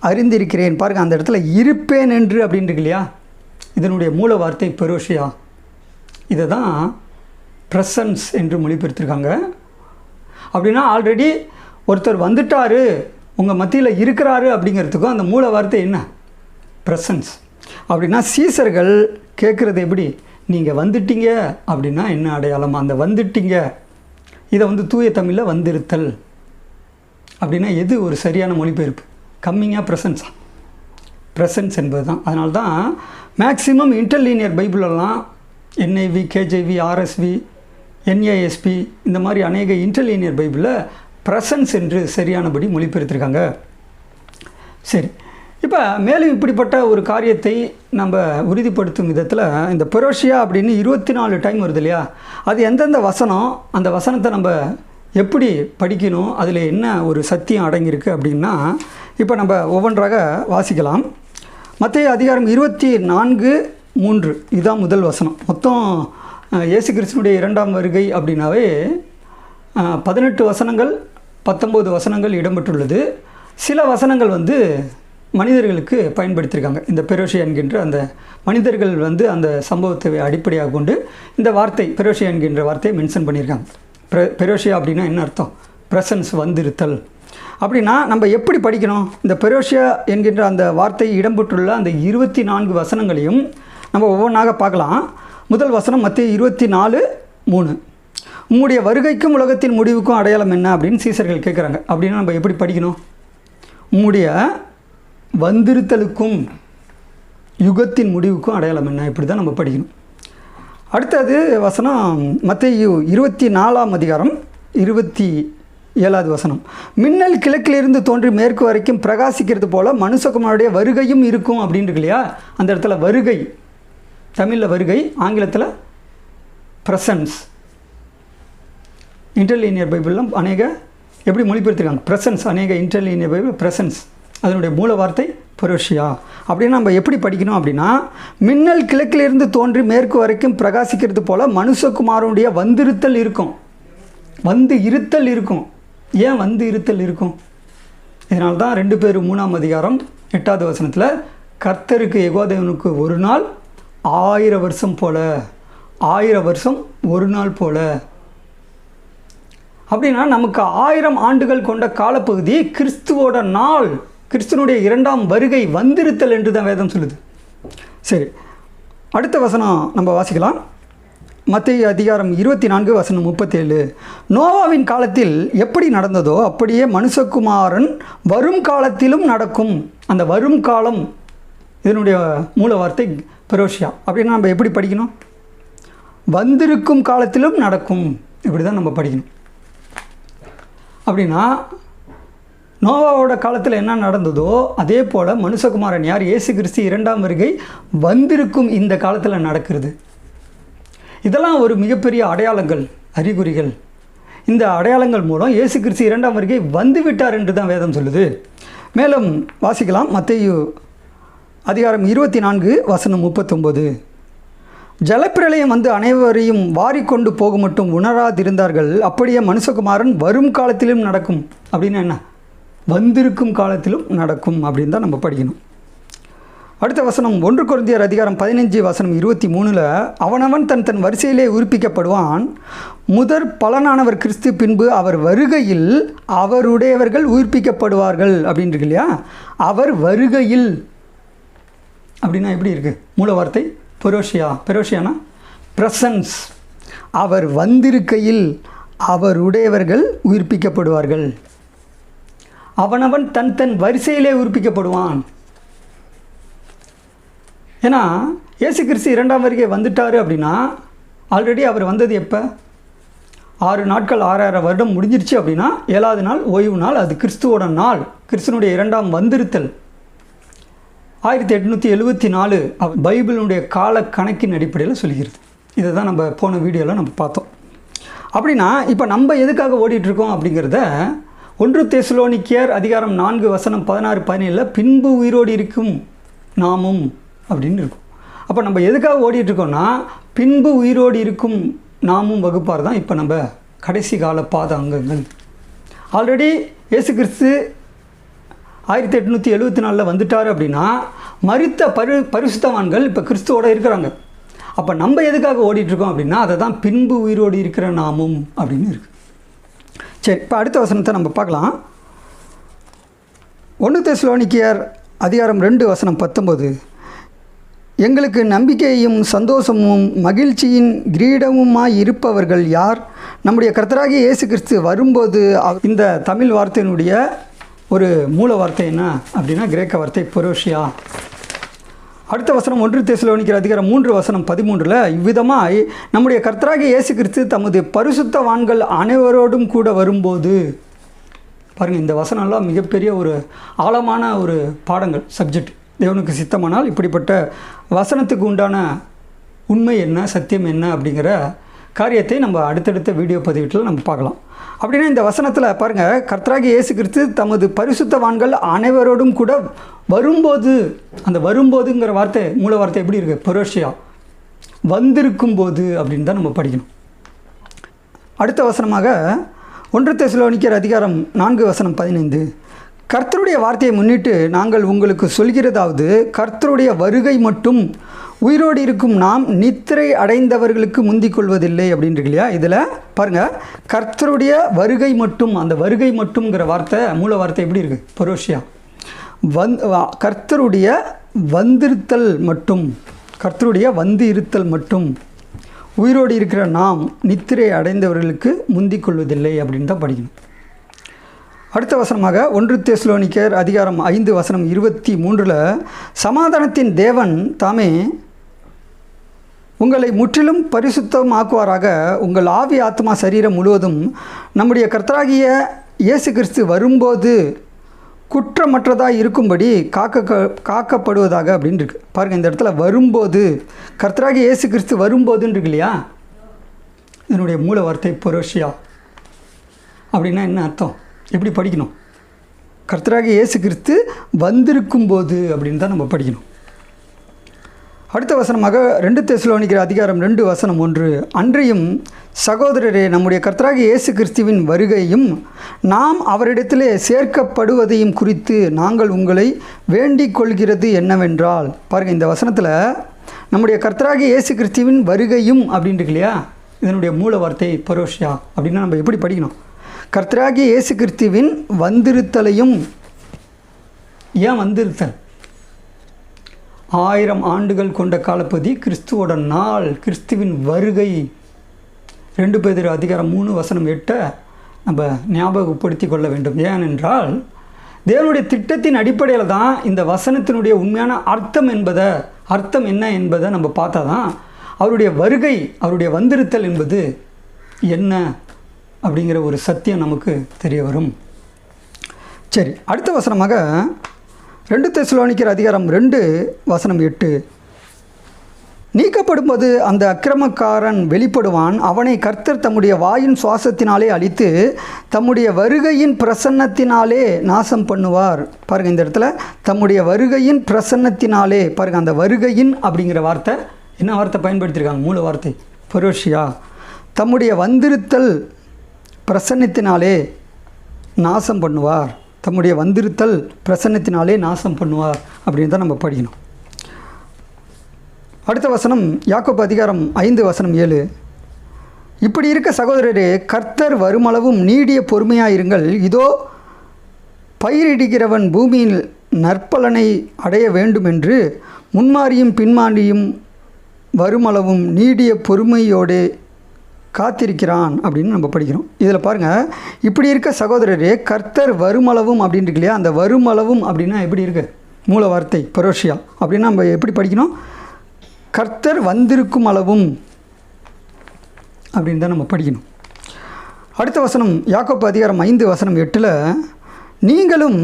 அறிந்திருக்கிறேன். பாருங்கள், அந்த இடத்துல இருப்பேன் என்று அப்படின்ட்டு இல்லையா, இதனுடைய மூல வார்த்தை பெரோஷியா. இதை தான் ப்ரெசன்ஸ் என்று மொழிபெயர்த்திருக்காங்க. அப்படின்னா ஆல்ரெடி ஒருத்தர் வந்துட்டார், உங்கள் மத்தியில் இருக்கிறாரு அப்படிங்கிறதுக்கும் அந்த மூல வார்த்தை என்ன? ப்ரெசன்ஸ். அப்படின்னா சீசர்கள் கேட்குறது எப்படி? நீங்கள் வந்துட்டீங்க அப்படின்னா என்ன அடையாளம்? அந்த வந்துட்டீங்க இதை தூய தமிழில் வந்திருத்தல் அப்படின்னா எது ஒரு சரியான மொழிபெயர்ப்பு? கம்மிங்காக ப்ரெசன்ஸா? ப்ரெசன்ஸ் என்பது தான். அதனால தான் maximum இன்டர்லீனியர் பைபிளெல்லாம் NIV, KJV, RSV, NASB இந்த மாதிரி அநேக இன்டர்லீனியர் பைபிளில் ப்ரெசன்ஸ் என்று சரியானபடி மொழிபெயர்த்திருக்காங்க. சரி, இப்போ மேலும் இப்படிப்பட்ட ஒரு காரியத்தை நம்ம உறுதிப்படுத்தும் விதத்தில் இந்த பெரோஷியா அப்படின்னு 24 டைம் வருது இல்லையா, அது எந்தெந்த வசனம், அந்த வசனத்தை நம்ம எப்படி படிக்கணும், அதில் என்ன ஒரு சத்தியம் அடங்கியிருக்கு அப்படின்னா இப்போ நம்ம ஒவ்வொன்றாக வாசிக்கலாம். மத்தேயு அதிகாரம் 24:3 இதுதான் முதல் வசனம். மொத்தம் இயேசு கிறிஸ்துனுடைய 2ஆம் வருகை அப்படின்னாவே 18 வசனங்கள் 19 வசனங்கள் இடம்பெற்றுள்ளது. சில வசனங்கள் மனிதர்களுக்கு பயன்படுத்தியிருக்காங்க. இந்த பெரோஷியா என்கின்ற அந்த மனிதர்கள் அந்த சம்பவத்தை அடிப்படையாக கொண்டு இந்த வார்த்தை பெரோஷியா என்கின்ற வார்த்தையை மென்ஷன் பண்ணியிருக்காங்க. பெரோஷியா அப்படின்னா என்ன அர்த்தம்? ப்ரெசன்ஸ், வந்திருத்தல். அப்படின்னா நம்ம எப்படி படிக்கணும்? இந்த பெரோஷியா என்கின்ற அந்த வார்த்தை இடம்பெற்றுள்ள அந்த 24 வசனங்களையும் நம்ம ஒவ்வொன்றாக பார்க்கலாம். முதல் வசனம் மத்தேயு 24:3. உம்முடைய வருகைக்கும் உலகத்தின் முடிவுக்கும் அடையாளம் என்ன அப்படின்னு சீசர்கள் கேட்குறாங்க. அப்படின்னா நம்ம எப்படி படிக்கணும்? உம்முடைய வந்திருத்தலுக்கும் யுகத்தின் முடிவுக்கும் அடையாளம் என்ன? இப்படி தான் நம்ம படிக்கணும். அடுத்தது வசனம் மத்தேயு 24ஆம் அதிகாரம் 27வது வசனம். மின்னல் கிழக்கிலிருந்து தோன்றி மேற்கு வரைக்கும் பிரகாசிக்கிறது போல மனுஷகுமாரனுடைய வருகையும் இருக்கும் அப்படின்னு இருக்கு இல்லையா. அந்த இடத்துல வருகை, தமிழில் வருகை, ஆங்கிலத்தில் ப்ரெசன்ஸ். இன்டர்லீனியர் பைபிள்லாம் அநேக எப்படி மொழிபெயர்த்திருக்காங்க? ப்ரெசன்ஸ். அநேக இன்டர்லீனியர் பைபிள் ப்ரெசன்ஸ், அதனுடைய மூல வார்த்தை பெரோஷியா. அப்படின்னு நம்ம எப்படி படிக்கணும் அப்படின்னா, மின்னல் கிழக்கிலிருந்து தோன்றி மேற்கு வரைக்கும் பிரகாசிக்கிறது போல மனுஷகுமாரனுடைய வந்திருத்தல் இருக்கும். வந்து இருத்தல் இருக்கும். ஏன் வந்து இருத்தல் இருக்கும்? இதனால தான் 2 பேர் 3ஆம் அதிகாரம் 8வது வசனத்தில் கர்த்தருக்கு யெகோவாதேவனுக்கு ஒரு நாள் 1000 வருஷம் போல, 1000 வருஷம் ஒரு நாள் போல. அப்படின்னா நமக்கு 1000 ஆண்டுகள் கொண்ட காலப்பகுதி கிறிஸ்துவோட நாள், கிறிஸ்துவனுடைய 2ஆம் வருகை, வந்திருத்தல் என்று தான் வேதம் சொல்லுது. சரி, அடுத்த வசனம் நம்ம வாசிக்கலாம். மத்தேயு அதிகாரம் 24 வசனம் 37. நோவாவின் காலத்தில் எப்படி நடந்ததோ அப்படியே மனுஷகுமாரன் வரும் காலத்திலும் நடக்கும். அந்த வரும் காலம் இதனுடைய மூல வார்த்தை பெரோஷியா. அப்படின்னா நம்ம எப்படி படிக்கணும்? வந்திருக்கும் காலத்திலும் நடக்கும். இப்படி தான் நம்ம படிக்கணும். அப்படின்னா நோவாவோட காலத்தில் என்ன நடந்ததோ அதே போல் மனுஷகுமாரன் யார்? இயேசு கிறிஸ்து 2ஆம் வருகை வந்திருக்கும் இந்த காலத்தில் நடக்கிறது. இதெல்லாம் ஒரு மிகப்பெரிய அடையாளங்கள், அறிகுறிகள். இந்த அடையாளங்கள் மூலம் இயேசு கிறிஸ்து 2ஆம் வருகை வந்து விட்டார் என்று தான் வேதம் சொல்லுது. மேலும் வாசிக்கலாம். மத்தேயு அதிகாரம் 24 வசனம் 39. ஜலப்பிரளயம் அனைவரையும் வாரிக்கொண்டு போக மட்டும் உணராதிருந்தார்கள். அப்படியே மனுஷகுமாரன் வரும் காலத்திலும் நடக்கும். அப்படின்னா என்ன? வந்திருக்கும் காலத்திலும் நடக்கும் அப்படின்னு தான் நம்ம படிக்கணும். அடுத்த வசனம் 1 கொரிந்தியர் அதிகாரம் 15 வசனம் 23. அவனவன் தன் தன் வரிசையிலே உயிர்ப்பிக்கப்படுவான். முதற் பலனானவர் கிறிஸ்து, பின்பு அவர் வருகையில் அவருடையவர்கள் உயிர்ப்பிக்கப்படுவார்கள் அப்படின்னு இருக்கு இல்லையா. அவர் வருகையில் அப்படின்னா எப்படி இருக்குது? மூல வார்த்தை பெரோஷியா. பெரோஷியானா ப்ரெசன்ஸ். அவர் வந்திருக்கையில் அவருடையவர்கள் உயிர்ப்பிக்கப்படுவார்கள். அவனவன் தன் தன் வரிசையிலே உயிர்ப்பிக்கப்படுவான். ஏன்னா இயேசு கிறிஸ்து 2ஆம் வருகை வந்துட்டார் அப்படின்னா ஆல்ரெடி அவர் வந்தது எப்போ? 6 நாட்கள் 6000 வருடம் முடிஞ்சிருச்சு அப்படின்னா 7வது நாள் ஓய்வு நாள். அது கிறிஸ்துவோட நாள், கிறிஸ்துவனுடைய 2ஆம் வந்திருத்தல். 1874 பைபிளுடைய கால கணக்கின் அடிப்படையில் சொல்கிறது. இதை தான் நம்ம போன வீடியோவில் நம்ம பார்த்தோம். அப்படின்னா இப்போ நம்ம எதுக்காக ஓடிட்டுருக்கோம் அப்படிங்கிறத 1 தெசலோனிக்கேயர் அதிகாரம் 4 வசனம் 16, 17 பின்பு உயிரோடு இருக்கும் நாமும் அப்படின்னு இருக்கும். அப்போ நம்ம எதுக்காக ஓடிட்டுருக்கோன்னா பின்பு உயிரோடு இருக்கும் நாமும் வகுப்பார் தான் இப்போ நம்ம கடைசி கால பாத அங்கங்கள். ஆல்ரெடி இயேசு கிறிஸ்து 1874 வந்துட்டார் அப்படின்னா மரித்த பரிசுத்தவான்கள் இப்போ கிறிஸ்துவோடு இருக்கிறாங்க. அப்போ நம்ம எதுக்காக ஓடிட்டுருக்கோம் அப்படின்னா அதை தான் பின்பு உயிரோடு இருக்கிற நாமும் அப்படின்னு இருக்குது. சரி, இப்போ அடுத்த வசனத்தை நம்ம பார்க்கலாம். 1 தெசலோனிக்கேயர் அதிகாரம் 2 வசனம் 19. எங்களுக்கு நம்பிக்கையும் சந்தோஷமும் மகிழ்ச்சியின் கிரீடமுமாய் இருப்பவர்கள் யார்? நம்முடைய கர்த்தராகிய இயேசு கிறிஸ்து வரும்போது. இந்த தமிழ் வார்த்தையினுடைய ஒரு மூல வார்த்தை என்ன அப்படின்னா கிரேக்க வார்த்தை பொரோஷியா. அடுத்த வசனம் 1 தெசலோனிக்கர் அதிகாரம் 3:13 இவ்விதமாய் நம்முடைய கர்த்தராகிய இயேசு கிறிஸ்து தமது பரிசுத்தவான்கள் அனைவரோடும் கூட வரும்போது. பாருங்கள், இந்த வசனம்லாம் மிகப்பெரிய ஒரு ஆழமான ஒரு பாடங்கள், சப்ஜெக்ட். தேவனுக்கு சித்தமானால் இப்படிப்பட்ட வசனத்துக்கு உண்டான உண்மை என்ன, சத்தியம் என்ன அப்படிங்கிற காரியத்தை நம்ம அடுத்தடுத்த வீடியோ பதிவுகளில் நம்ம பார்க்கலாம். அப்படின்னா இந்த வசனத்தில் பாருங்கள், கர்த்தராகிய இயேசு கிறிஸ்து தமது பரிசுத்தவான்கள் அனைவரோடும் கூட வரும்போது. அந்த வரும்போதுங்கிற வார்த்தை, மூல வார்த்தை எப்படி இருக்குது? பொரோஷியா, வந்திருக்கும் போது அப்படின்னு தான் நம்ம படிக்கணும். அடுத்த வசனமாக 1 தெசலோனிக்கர் அதிகாரம் 4:15 கர்த்தருடைய வார்த்தையை முன்னிட்டு நாங்கள் உங்களுக்கு சொல்கிறதாவது, கர்த்தருடைய வருகை மட்டும் உயிரோடு இருக்கும் நாம் நித்திரை அடைந்தவர்களுக்கு முந்திக் கொள்வதில்லை அப்படின்ட்டு இல்லையா? இதில் பாருங்கள், கர்த்தருடைய வருகை மட்டும். அந்த வருகை மட்டும்ங்கிற வார்த்தை, மூல வார்த்தை எப்படி இருக்குது? பொரோஷியா. கர்த்தருடைய வந்திருத்தல் மட்டும், கர்த்தருடைய வந்து இருத்தல் மட்டும் உயிரோடு இருக்கிற நாம் நித்திரை அடைந்தவர்களுக்கு முந்திக் கொள்வதில்லை அப்படின்னு தான் படிக்கணும். அடுத்த வசனமாக 1 தெசலோனிக்கர் அதிகாரம் 5:23 சமாதானத்தின் தேவன் தாமே உங்களை முற்றிலும் பரிசுத்தமாக்குவாராக. உங்கள் ஆவி ஆத்மா சரீரம் முழுவதும் நம்முடைய கர்த்தராகிய இயேசு கிறிஸ்து வரும்போது குற்றமற்றதாக இருக்கும்படி காக்கப்படுவதாக அப்படின்னு இருக்கு. பாருங்கள், இந்த இடத்துல வரும்போது, கர்த்தராகிய இயேசு கிறிஸ்து வரும்போதுன்னு இருக்கு இல்லையா? இதனுடைய மூல வார்த்தை பொரோஷியா. அப்படின்னா என்ன அர்த்தம்? எப்படி படிக்கணும்? கர்த்தராகிய இயேசு கிறிஸ்து வந்திருக்கும் போது அப்படின்னு தான் நம்ம படிக்கணும். அடுத்த வசனமாக 2 தெசலோனிக்கர் அதிகாரம் 2:1 அன்றையும் சகோதரரே, நம்முடைய கர்த்தராகிய இயேசு கிறிஸ்துவின் வருகையும் நாம் அவரிடத்திலே சேர்க்கப்படுவதையும் குறித்து நாங்கள் உங்களை வேண்டிக் கொள்கிறது என்னவென்றால். பாருங்கள், இந்த வசனத்தில் நம்முடைய கர்த்தராகிய இயேசு கிறிஸ்துவின் வருகையும் அப்படின்ட்டு இல்லையா? இதனுடைய மூல வார்த்தை பொரோஷியா. அப்படின்னா நம்ம எப்படி படிக்கணும்? கர்த்தராகிய இயேசு கிறிஸ்துவின் வந்திருத்தலையும். ஏன் வந்திருத்தல்? 1000 ஆண்டுகள் கொண்ட காலப்பகுதி, கிறிஸ்துவோட நாள், கிறிஸ்துவின் வருகை. 2 பேதுரு அதிகாரம் 3:8 நம்ம ஞாபகப்படுத்தி கொள்ள வேண்டும். ஏனென்றால் தேவனுடைய திட்டத்தின் அடிப்படையில் தான் இந்த வசனத்தினுடைய உண்மையான அர்த்தம் என்ன என்பதை நம்ம பார்த்தா தான் அவருடைய வருகை, அவருடைய வந்திருத்தல் என்பது என்ன அப்படிங்கிற ஒரு சத்தியம் நமக்கு தெரிய வரும். சரி, அடுத்த வசனமாக 2 தெசலோனிக்கர் அதிகாரம் 2:8 நீக்கப்படும்போது அந்த அக்கிரமக்காரன் வெளிப்படுவான், அவனை கர்த்தர் தம்முடைய வாயின் சுவாசத்தினாலே அழித்து தம்முடைய வருகையின் பிரசன்னத்தினாலே நாசம் பண்ணுவார். பாருங்கள், இந்த இடத்துல தம்முடைய வருகையின் பிரசன்னத்தினாலே. பாருங்கள், அந்த வருகையின் அப்படிங்கிற வார்த்தை என்ன வார்த்தை பயன்படுத்தியிருக்காங்க? மூல வார்த்தை பொரோஷியா. தம்முடைய வந்திருத்தல் பிரசன்னத்தினாலே நாசம் பண்ணுவார். தம்முடைய வந்திருத்தல் பிரசன்னத்தினாலே நாசம் பண்ணுவார் அப்படின்னு தான் நம்ம படிக்கணும். அடுத்த வசனம் யாக்கோபு அதிகாரம் 5:7 இப்படி இருக்க சகோதரரே, கர்த்தர் வருமளவும் நீடிய பொறுமையாயிருங்கள். இதோ பயிரிடுகிறவன் பூமியில் நற்பலனை அடைய வேண்டுமென்று முன்மாறியும் பின்மாறியும் வருமளவும் நீடிய பொறுமையோடு காத்திருக்கிறான் அப்படின்னு நம்ம படிக்கிறோம். இதில் பாருங்கள், இப்படி இருக்க சகோதரரே, கர்த்தர் வருமளவும் அப்படின்னு இருக்கு இல்லையா? அந்த வருமளவும் அப்படின்னா எப்படி இருக்குது? மூல வார்த்தை பொரோஷியா. அப்படின்னா நம்ம எப்படி படிக்கணும்? கர்த்தர் வந்திருக்கும் அளவும் அப்படின்னு தான் நம்ம படிக்கணும். அடுத்த வசனம் யாக்கோபு அதிகாரம் 5:8 நீங்களும்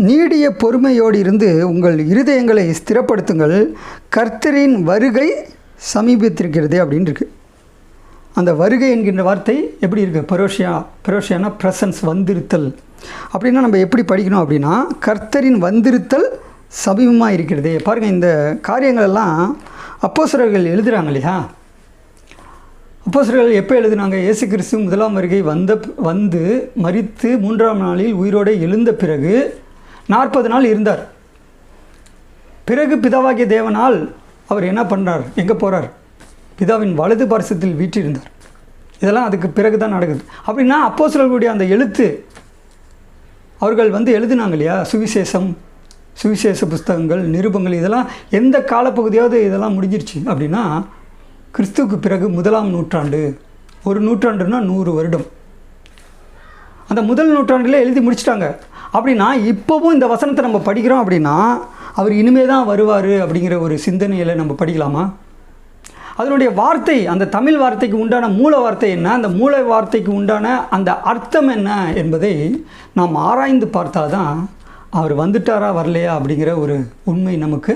நீடிய பொறுமையோடு இருந்து உங்கள் இருதயங்களை ஸ்திரப்படுத்துங்கள், கர்த்தரின் வருகை சமீபத்திருக்கிறது அப்படின்னு இருக்குது. அந்த வருகை என்கின்ற வார்த்தை எப்படி இருக்குது? பொரோஷியானா ப்ரெசன்ஸ், வந்திருத்தல். அப்படின்னா நம்ம எப்படி படிக்கணும் அப்படின்னா, கர்த்தரின் வந்திருத்தல் சமீபமாக இருக்கிறதே. பாருங்கள், இந்த காரியங்களெல்லாம் அப்போஸ்தலர்கள் எழுதுகிறாங்க இல்லையா? அப்போஸ்தலர்கள் எப்போ எழுதுனாங்க? இயேசு கிறிஸ்து முதலாம் வருகை வந்து மரித்து 3ஆம் நாளில் உயிரோடு எழுந்த பிறகு 40 நாள் இருந்தார். பிறகு பிதாவாகிய தேவனால் அவர் என்ன பண்ணுறார்? எங்கே போகிறார்? பிதாவின் வலது பார்சத்தில் வீற்றிருந்தார். இதெல்லாம் அதுக்கு பிறகு தான் நடக்குது. அப்படின்னா அப்போஸ்தலர்களுடைய அந்த எழுத்து, அவர்கள் எழுதினாங்க இல்லையா? சுவிசேஷம் சுவிசேஷ புஸ்தகங்கள், நிருபங்கள் இதெல்லாம் எந்த காலப்பகுதியாவது இதெல்லாம் முடிஞ்சிருச்சு அப்படின்னா கிறிஸ்துவுக்கு பிறகு 1ஆம் நூற்றாண்டு. ஒரு நூற்றாண்டுனா 100 வருடம். அந்த முதல் நூற்றாண்டில் எழுதி முடிச்சிட்டாங்க. அப்படின்னா இப்போவும் இந்த வசனத்தை நம்ம படிக்கிறோம் அப்படின்னா அவர் இனிமே தான் வருவார் அப்படிங்கிற ஒரு சிந்தனையில் நம்ம படிக்கலாமா? அதனுடைய வார்த்தை, அந்த தமிழ் வார்த்தைக்கு உண்டான மூல வார்த்தை என்ன, அந்த மூல வார்த்தைக்கு உண்டான அந்த அர்த்தம் என்ன என்பதை நாம் ஆராய்ந்து பார்த்தாதான் அவர் வந்துட்டாரா வரலையா அப்படிங்கிற ஒரு உண்மை நமக்கு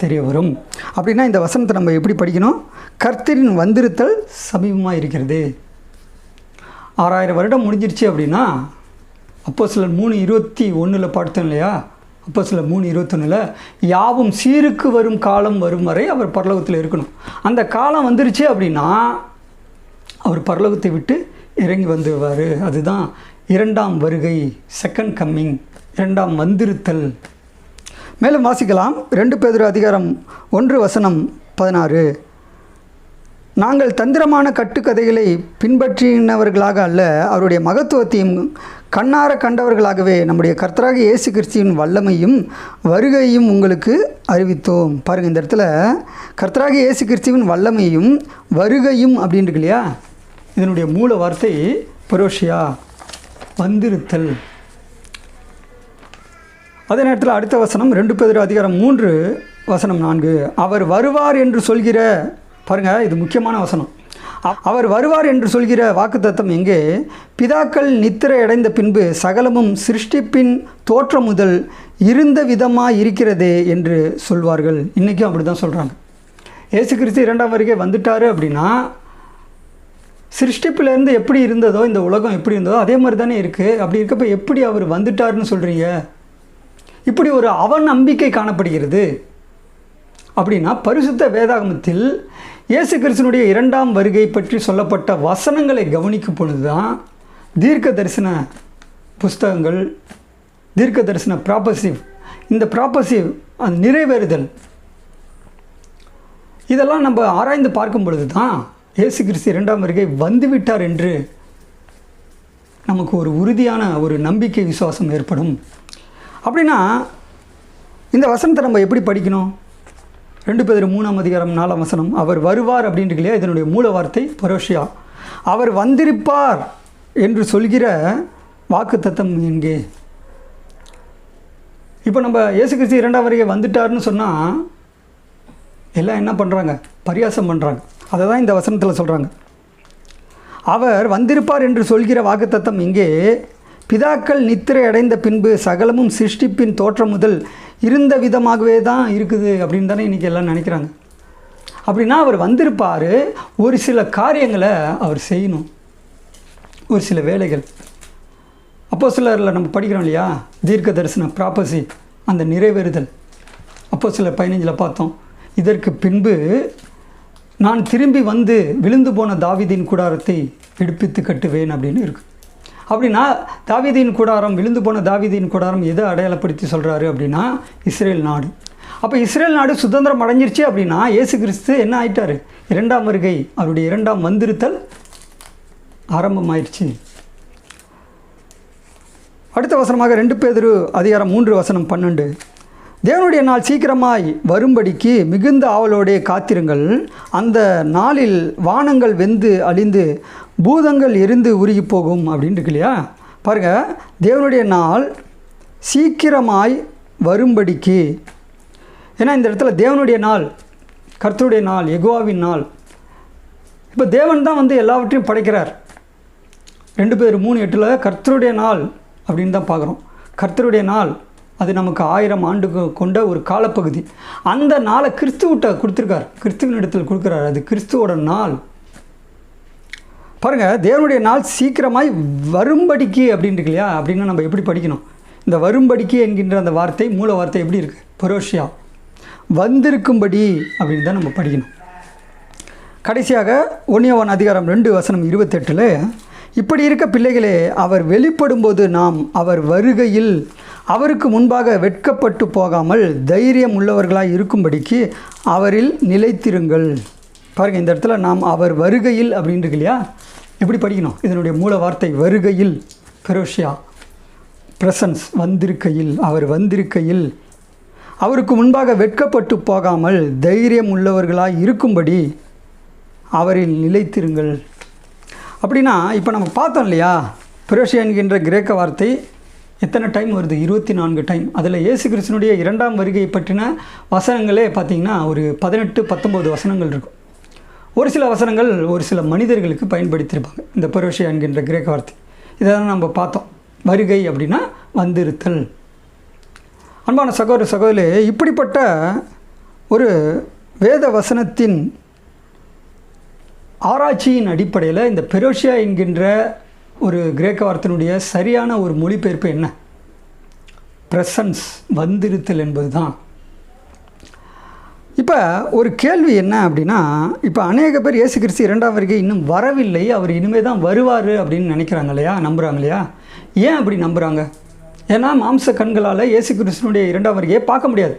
தெரிய வரும். அப்படின்னா இந்த வசனத்தை நம்ம எப்படி படிக்கணும்? கர்த்தரின் வந்திருத்தல் சமீபமாக இருக்கிறது. 6000 வருடம் முடிஞ்சிருச்சு அப்படின்னா அப்போஸ்தலர் 3:21 பார்த்தோம் இல்லையா? அப்போஸ்தலர் 3:21 யாவும் சீருக்கு வரும் காலம் வரும் வரை அவர் பரலோகத்தில் இருக்கணும். அந்த காலம் வந்துருச்சு அப்படின்னா அவர் பரலோகத்தை விட்டு இறங்கி வந்துடுவார். அதுதான் 2ஆம் வருகை, செகண்ட் கம்மிங், 2ஆம் வந்திருத்தல். மேலும் வாசிக்கலாம். 2 பேதுரு அதிகாரம் 1:16. நாங்கள் தந்திரமான கட்டுக்கதைகளை பின்பற்றினவர்களாக அல்ல, அவருடைய மகத்துவத்தையும் கண்ணார கண்டவர்களாகவே நம்முடைய கர்த்தராகிய இயேசு கிறிஸ்துவின் வல்லமையும் வருகையும் உங்களுக்கு அறிவித்தோம். பாருங்கள், இந்த இடத்துல கர்த்தராகிய இயேசு கிறிஸ்துவின் வல்லமையும் வருகையும் அப்படின்ட்டு இல்லையா? இதனுடைய மூல வார்த்தை பரோஷியா, வந்திருத்தல். அதே நேரத்தில் அடுத்த வசனம் 2 பேதுரு அதிகாரம் 3:4. அவர் வருவார் என்று சொல்கிற, பாருங்கள் இது முக்கியமான வசனம், அவர் வருவார் என்று சொல்கிற வாக்குத்தத்தம் எங்கே? பிதாக்கள் நித்திரை அடைந்த பின்பு சகலமும் சிருஷ்டிப்பின் தோற்றம் முதல் இருந்த விதமாக இருக்கிறதே என்று சொல்வார்கள். இன்றைக்கும் அப்படி தான் சொல்கிறாங்க. இயேசு கிறிஸ்து 2ஆம் வருகை வந்துட்டார் அப்படின்னா சிருஷ்டிப்பிலேருந்து எப்படி இருந்ததோ, இந்த உலகம் எப்படி இருந்ததோ அதே மாதிரி தானே இருக்குது. அப்படி இருக்கப்போ எப்படி அவர் வந்துட்டாருன்னு சொல்கிறீங்க? இப்படி ஒரு அவநம்பிக்கை காணப்படுகிறது. அப்படின்னா பரிசுத்த வேதாகமத்தில் இயேசு கிறிஸ்துனுடைய 2ஆம் வருகை பற்றி சொல்லப்பட்ட வசனங்களை கவனிக்கும் பொழுது தான் தீர்க்க தரிசன புஸ்தகங்கள், தீர்க்க தரிசன ப்ராப்பசிவ், இந்த ப்ராப்பசிவ் அந்த நிறைவேறுதல், இதெல்லாம் நம்ம ஆராய்ந்து பார்க்கும் பொழுது தான் இயேசு கிறிஸ்து 2ஆம் வருகை வந்துவிட்டார் என்று நமக்கு ஒரு உறுதியான ஒரு நம்பிக்கை, விசுவாசம் ஏற்படும். அப்படின்னா இந்த வசனத்தை நம்ம எப்படி படிக்கணும்? 2 பேதுரு 3ஆம் அதிகாரம் 4ஆம் வசனம், அவர் வருவார் அப்படின்ட்டு இல்லையா? இதனுடைய மூல வார்த்தை பரோஷியா. அவர் வந்திருப்பார் என்று சொல்கிற வாக்குத்தத்தம் எங்கே? இப்போ நம்ம இயேசு கிறிஸ்து 2ஆம் வருகை வந்துட்டார்னு சொன்னால் எல்லாம் என்ன பண்ணுறாங்க? பரியாசம் பண்ணுறாங்க. அதை தான் இந்த வசனத்தில் சொல்கிறாங்க. அவர் வந்திருப்பார் என்று சொல்கிற வாக்குத்தத்தம் இங்கே பிதாக்கள் நித்திரை அடைந்த பின்பு சகலமும் சிருஷ்டிப்பின் தோற்றம் முதல் இருந்த விதமாகவே தான் இருக்குது அப்படின்னு தானே இன்றைக்கி எல்லாம் நினைக்கிறாங்க. அப்படின்னா அவர் வந்திருப்பார், ஒரு சில காரியங்களை அவர் செய்யணும், ஒரு சில வேலைகள். அப்போஸ்தலரில் நம்ம படிக்கிறோம் இல்லையா? தீர்க்க தரிசன ப்ராப்பசி, அந்த நிறைவேறுதல். அப்போஸ்தலர் 15 பார்த்தோம். இதற்கு பின்பு நான் திரும்பி வந்து விழுந்து போன தாவீதின் கூடாரத்தை எடுப்பித்து கட்டுவேன் அப்படின்னு இருக்குது. அப்படின்னா தாவீதின் கூடாரம், விழுந்து போன தாவீதின் கூடாரம் எதை அடையாளப்படுத்தி சொல்கிறாரு அப்படின்னா இஸ்ரேல் நாடு. அப்போ இஸ்ரேல் நாடு சுதந்திரம் அடைஞ்சிருச்சு அப்படின்னா இயேசு கிறிஸ்து என்ன ஆயிட்டார்? 2ஆம் வருகை, அவருடைய 2ஆம் வந்திருத்தல் ஆரம்பமாயிடுச்சு. அடுத்த வசனமாக 2 பேதுரு அதிகாரம் 3:12. தேவனுடைய நாள் சீக்கிரமாய் வரும்படிக்கு மிகுந்த ஆவலோடே காத்திருங்கள். அந்த நாளில் வானங்கள் வெந்து அழிந்து பூதங்கள் எரிந்து உருகி போகும் அப்படின்னு இருக்கு இல்லையா? பாருங்கள், தேவனுடைய நாள் சீக்கிரமாய் வரும்படிக்கு. ஏன்னா இந்த இடத்துல தேவனுடைய நாள், கர்த்தருடைய நாள், யெகோவாவின் நாள். இப்போ தேவன் தான் வந்து எல்லாவற்றையும் படைக்கிறார். 2 பேர் 3:8 கர்த்தருடைய நாள் அப்படின்னு தான் பார்க்குறோம். கர்த்தருடைய நாள் அது நமக்கு 1000 ஆண்டுக்கு கொண்ட ஒரு காலப்பகுதி. அந்த நாளை கிறிஸ்துவிட்ட கொடுத்துருக்கார், கிறிஸ்துவின் இடத்தில் கொடுக்குறார். அது கிறிஸ்துவோட நாள். பாருங்கள், தேவனுடைய நாள் சீக்கிரமாய் வரும்படிக்கு அப்படின்னு இருக்கு இல்லையா? அப்படின்னா நம்ம எப்படி படிக்கணும்? இந்த வரும்படிக்கு என்கின்ற அந்த வார்த்தை, மூல வார்த்தை எப்படி இருக்குது? பரோஷியா, வந்திருக்கும்படி அப்படின்னு தான் நம்ம படிக்கணும். கடைசியாக 1 யோவான் அதிகாரம் 2:28 இப்படி இருக்க பிள்ளைகளே, அவர் வெளிப்படும்போது நாம் அவர் வருகையில் அவருக்கு முன்பாக வெட்கப்பட்டு போகாமல் தைரியம் உள்ளவர்களாய் இருக்கும்படிக்கு அவரில் நிலைத்திருங்கள். பாருங்கள், இந்த இடத்துல நாம் அவர் வருகையில் அப்படின்னு இருக்கு இல்லையா? எப்படி படிக்கணும்? இதனுடைய மூல வார்த்தை வருகையில், பெரோஷியா, பிரசன்ஸ், வந்திருக்கையில், அவர் வந்திருக்கையில் அவருக்கு முன்பாக வெட்கப்பட்டு போகாமல் தைரியம் உள்ளவர்களாக இருக்கும்படி அவரில் நிலைத்திருங்கள். அப்படின்னா இப்போ நம்ம பார்த்தோம் இல்லையா, பெரோஷியா என்கின்ற கிரேக்க வார்த்தை எத்தனை டைம் வருது? 24 டைம். அதில் இயேசு கிறிஸ்துனுடைய 2ஆம் வருகை பற்றின வசனங்களே பார்த்திங்கன்னா ஒரு 18-19 வசனங்கள் இருக்கும். ஒரு சில வசனங்கள் ஒரு சில மனிதர்களுக்கு பயன்படுத்தியிருப்பாங்க இந்த பெரோஷியா என்கின்ற கிரேக்க வார்த்தை. இதெல்லாம் நம்ம பார்த்தோம். வருகை அப்படின்னா வந்திருத்தல். அன்பான சகோதர சகோதரி, இப்படிப்பட்ட ஒரு வேத வசனத்தின் ஆராய்ச்சியின் அடிப்படையில் இந்த பெரோஷியா என்கின்ற ஒரு கிரேக்க வார்த்தையினுடைய சரியான ஒரு மொழிபெயர்ப்பு என்ன? பிரசன்ஸ், வந்திருத்தல் என்பது தான். இப்போ ஒரு கேள்வி என்ன அப்படின்னா, இப்போ அநேக பேர் இயேசு கிறிஸ்து 2ஆம் வருகை இன்னும் வரவில்லை, அவர் இனிமேல் தான் வருவார் அப்படின்னு நினைக்கிறாங்க இல்லையா, நம்புகிறாங்க இல்லையா? ஏன் அப்படி நம்புகிறாங்க? ஏன்னா மாம்ச கண்களால் இயேசு கிறிஸ்துனுடைய 2ஆம் வருகையை பார்க்க முடியாது.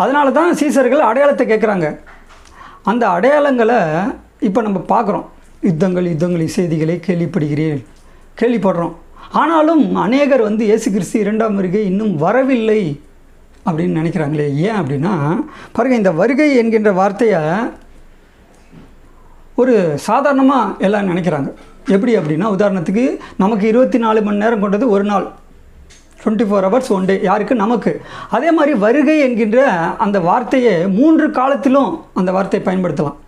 அதனால தான் சீசர்கள் அடையாளத்தை கேட்குறாங்க. அந்த அடையாளங்களை இப்போ நம்ம பார்க்குறோம். யுத்தங்கள் செய்திகளை கேள்விப்படுறோம். ஆனாலும் அநேகர் இயேசு கிறிஸ்து 2ஆம் வருகை இன்னும் வரவில்லை அப்படின்னு நினைக்கிறாங்களே. ஏன் அப்படின்னா பாருங்கள், இந்த வருகை என்கின்ற வார்த்தையை ஒரு சாதாரணமாக எல்லாம் நினைக்கிறாங்க. எப்படி அப்படின்னா, உதாரணத்துக்கு நமக்கு 24 மணி நேரம் கொண்டது ஒரு நாள், 24 hours ஒன் டே. யாருக்கு? நமக்கு. அதே மாதிரி வருகை என்கின்ற அந்த வார்த்தையை 3 காலத்திலும் அந்த வார்த்தையை பயன்படுத்தலாம்.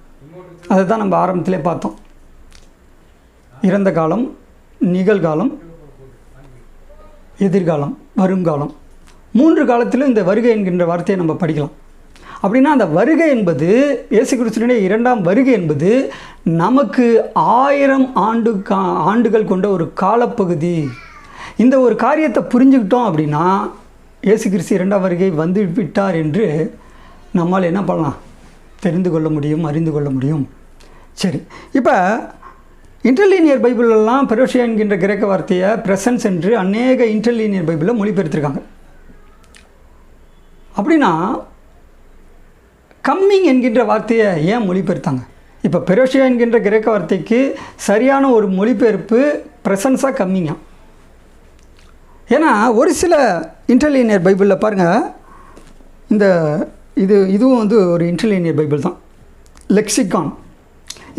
அதை தான் நம்ம ஆரம்பத்திலே பார்த்தோம். இறந்த காலம், நிகழ்காலம், எதிர்காலம், வருங்காலம், 3 காலத்திலும் இந்த வருகை என்கின்ற வார்த்தையை நம்ம படிக்கலாம். அப்படின்னா அந்த வருகை என்பது, இயேசு கிறிஸ்துவினுடைய 2ஆம் வருகை என்பது நமக்கு 1000 ஆண்டுகள் கொண்ட ஒரு காலப்பகுதி. இந்த ஒரு காரியத்தை புரிஞ்சுக்கிட்டோம் அப்படின்னா இயேசு கிறிஸ்து 2ஆம் வருகை வந்து விட்டார் என்று நம்மால் என்ன பண்ணலாம்? தெரிந்து கொள்ள முடியும், அறிந்து கொள்ள முடியும். சரி, இப்போ இன்டர்லீனியர் பைபிளெல்லாம் பெரோஷியா என்கின்ற கிரேக்க வார்த்தையை பிரசன்ஸ் என்று அநேக இன்டர்லீனியர் பைபிளில் மொழிபெயர்த்திருக்காங்க. அப்படின்னா கம்மிங் என்கின்ற வார்த்தையை ஏன் மொழிபெயர்த்தாங்க? இப்போ பெரோஷியா என்கின்ற கிரேக்க வார்த்தைக்கு சரியான ஒரு மொழிபெயர்ப்பு ப்ரெசன்ஸாக கம்மிங்காக. ஏன்னா ஒரு சில இன்டர்லீனியர் பைபிளில் பாருங்கள், இதுவும் ஒரு இன்டர்லீனியர் பைபிள் தான், லெக்சிகான்.